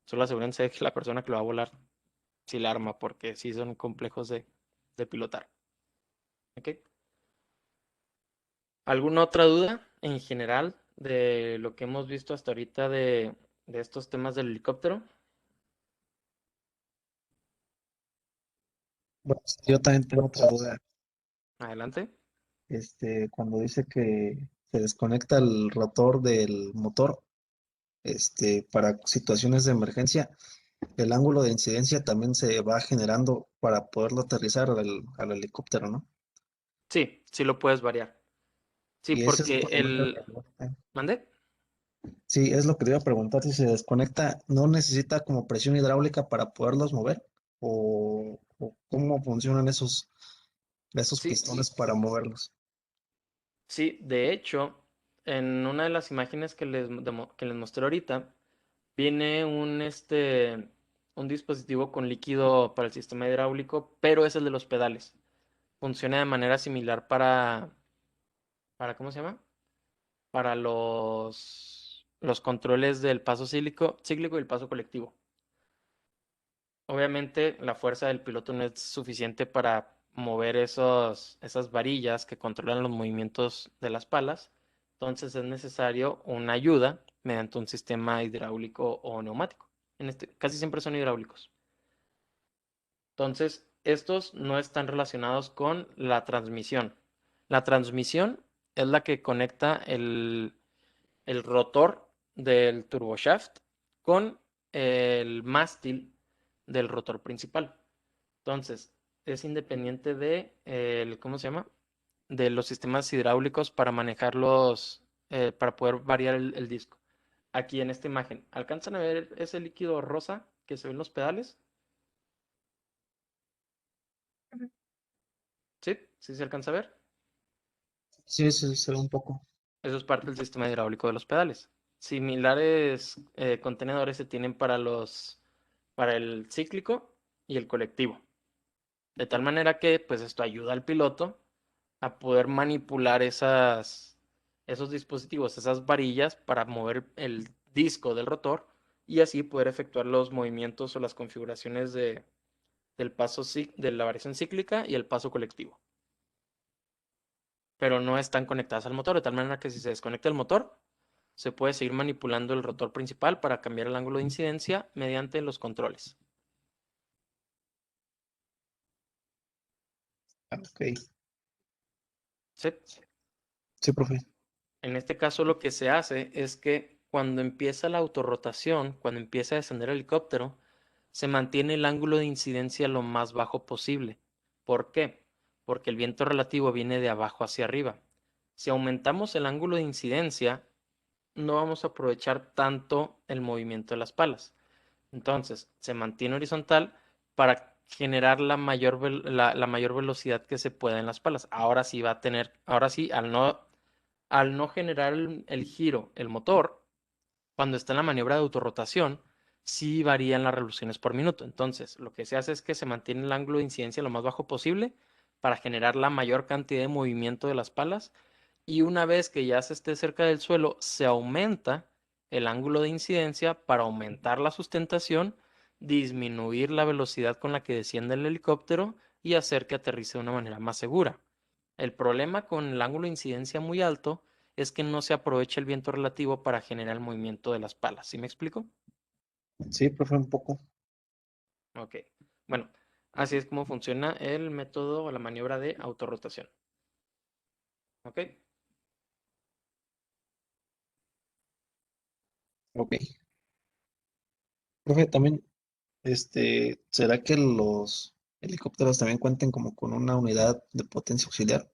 Solo asegúrense de que la persona que lo va a volar sí la arma, porque sí son complejos de pilotar. ¿Ok? ¿Alguna otra duda en general de lo que hemos visto hasta ahorita de estos temas del helicóptero? Bueno, yo también tengo otra duda. Adelante. Cuando dice que se desconecta el rotor del motor, para situaciones de emergencia, el ángulo de incidencia también se va generando para poderlo aterrizar al helicóptero, ¿no? Sí, sí lo puedes variar. Sí, Y ese es porque por lo que el... ¿Mande? sí, es lo que te iba a preguntar, si se desconecta, ¿no necesita como presión hidráulica para poderlos mover? ¿O cómo funcionan esos Sí, pistones para moverlos? sí, de hecho, en una de las imágenes que les mostré ahorita, viene un dispositivo con líquido para el sistema hidráulico, pero es el de los pedales. Funciona de manera similar ¿cómo se llama? Para los controles del paso cíclico y el paso colectivo. Obviamente, la fuerza del piloto no es suficiente para mover esas varillas que controlan los movimientos de las palas. Entonces es necesario una ayuda mediante un sistema hidráulico o neumático. Casi siempre son hidráulicos. Entonces, estos no están relacionados con la transmisión. La transmisión es la que conecta el rotor del turboshaft con el mástil del rotor principal. Entonces, es independiente ¿cómo se llama? De los sistemas hidráulicos para manejarlos, para poder variar el disco. Aquí en esta imagen, ¿alcanzan a ver ese líquido rosa que se ve en los pedales? ¿Sí? ¿Sí se alcanza a ver? Sí, se ve un poco. Eso es parte del sistema hidráulico de los pedales. Similares contenedores se tienen para el cíclico y el colectivo. De tal manera que, pues, esto ayuda al piloto a poder manipular esos dispositivos, esas varillas para mover el disco del rotor y así poder efectuar los movimientos o las configuraciones de la variación cíclica y el paso colectivo. Pero no están conectadas al motor, de tal manera que si se desconecta el motor, se puede seguir manipulando el rotor principal para cambiar el ángulo de incidencia mediante los controles. Ah, ok. ¿Sí? Sí, profe. En este caso lo que se hace es que cuando empieza la autorrotación, cuando empieza a descender el helicóptero, se mantiene el ángulo de incidencia lo más bajo posible. ¿Por qué? Porque el viento relativo viene de abajo hacia arriba. Si aumentamos el ángulo de incidencia, no vamos a aprovechar tanto el movimiento de las palas. Entonces, se mantiene horizontal para generar la mayor velocidad que se pueda en las palas. Ahora sí, al no generar el giro, el motor, cuando está en la maniobra de autorrotación, sí varían las revoluciones por minuto. Entonces, lo que se hace es que se mantiene el ángulo de incidencia lo más bajo posible para generar la mayor cantidad de movimiento de las palas y una vez que ya se esté cerca del suelo, se aumenta el ángulo de incidencia para aumentar la sustentación, disminuir la velocidad con la que desciende el helicóptero y hacer que aterrice de una manera más segura. El problema con el ángulo de incidencia muy alto es que no se aprovecha el viento relativo para generar el movimiento de las palas. ¿Sí me explico? Sí, profe, un poco. Ok. Bueno, así es como funciona el método o la maniobra de autorrotación. ¿Ok? Ok. Profe, también, ¿será que los helicópteros también cuenten como con una unidad de potencia auxiliar?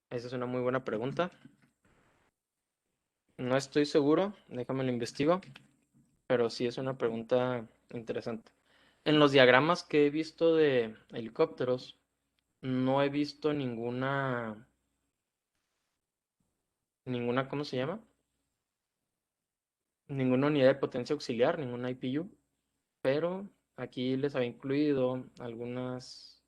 Esa es una muy buena pregunta. No estoy seguro, déjame lo investigo, pero sí es una pregunta interesante. En los diagramas que he visto de helicópteros, no he visto ninguna, ¿cómo se llama? Ninguna unidad de potencia auxiliar, ninguna IPU, pero aquí les había incluido algunas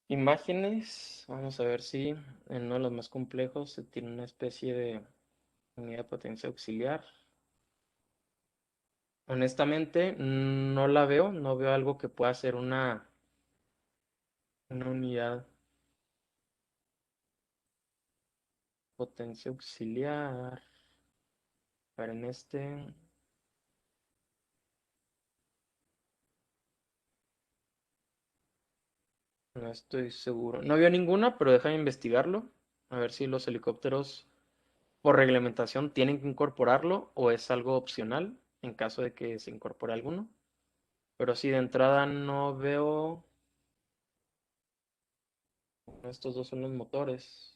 imágenes. Vamos a ver si en uno de los más complejos se tiene una especie de unidad de potencia auxiliar. Honestamente, no la veo, no veo algo que pueda ser una unidad potencia auxiliar. Pero en este, no estoy seguro. No veo ninguna, pero déjame investigarlo. A ver si los helicópteros por reglamentación tienen que incorporarlo o es algo opcional en caso de que se incorpore alguno. Pero sí, de entrada no veo. Estos dos son los motores.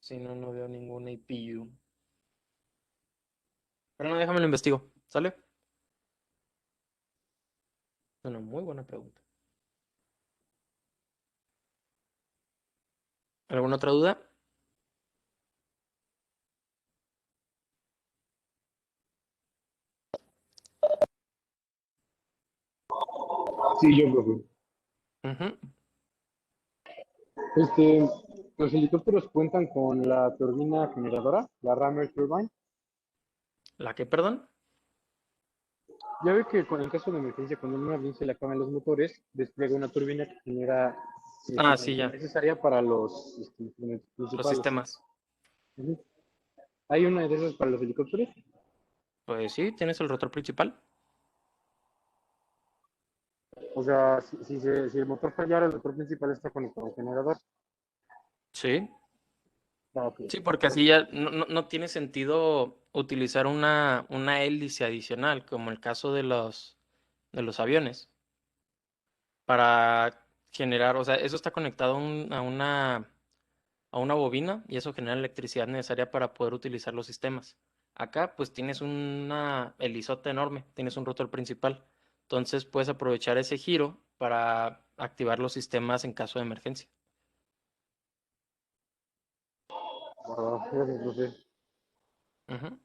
Si no, no veo ninguna IPU. Pero no, déjame lo investigo. ¿Sale? Una muy buena pregunta. ¿Alguna otra duda? Sí, yo, profe. Ujú. Este, los helicópteros cuentan con la turbina generadora, la Rammel Turbine. ¿La qué, perdón? Ya ve que con el caso de emergencia, cuando a un avión se le acaban los motores, despliega una turbina que genera Ah, la sí, energía ya. necesaria para los instrumentos Los principales. sistemas. Ujú. ¿Hay una de esas para los helicópteros? Pues sí, tienes el rotor principal. O sea, si el motor fallara, el motor principal está conectado al generador. Sí. Ah, ok. Sí, porque así ya no tiene sentido utilizar una hélice adicional, como el caso de los aviones, para generar, o sea, eso está conectado a una bobina y eso genera electricidad necesaria para poder utilizar los sistemas. Acá, pues tienes una helisota enorme, tienes un rotor principal. Entonces puedes aprovechar ese giro para activar los sistemas en caso de emergencia. Ah, gracias, profe. Ujú.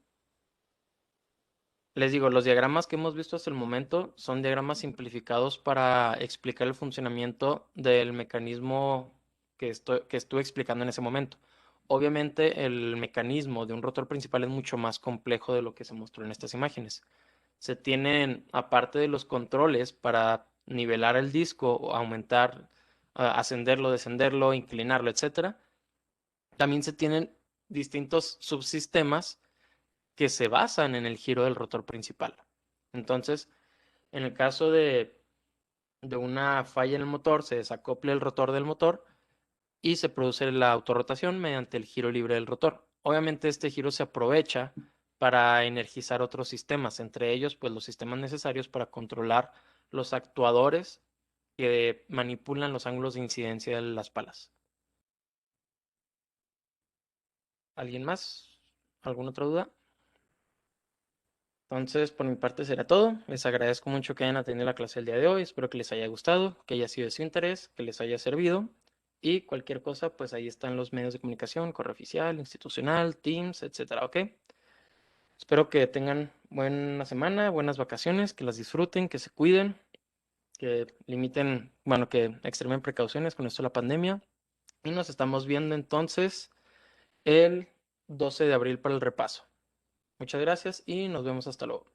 Les digo, los diagramas que hemos visto hasta el momento son diagramas simplificados para explicar el funcionamiento del mecanismo que estuve explicando en ese momento. Obviamente, el mecanismo de un rotor principal es mucho más complejo de lo que se mostró en estas imágenes. Se tienen, aparte de los controles para nivelar el disco, o aumentar, ascenderlo, descenderlo, inclinarlo, etcétera, también se tienen distintos subsistemas que se basan en el giro del rotor principal. Entonces, en el caso de una falla en el motor, se desacopla el rotor del motor y se produce la autorrotación mediante el giro libre del rotor. Obviamente este giro se aprovecha para energizar otros sistemas, entre ellos pues los sistemas necesarios para controlar los actuadores que manipulan los ángulos de incidencia de las palas. ¿Alguien más? ¿Alguna otra duda? Entonces, por mi parte será todo. Les agradezco mucho que hayan atendido la clase el día de hoy. Espero que les haya gustado, que haya sido de su interés, que les haya servido. Y cualquier cosa, pues ahí están los medios de comunicación, correo oficial, institucional, Teams, etcétera, ¿ok? Espero que tengan buena semana, buenas vacaciones, que las disfruten, que se cuiden, que limiten, bueno, que extremen precauciones con esto de la pandemia. Y nos estamos viendo entonces el 12 de abril para el repaso. Muchas gracias y nos vemos hasta luego.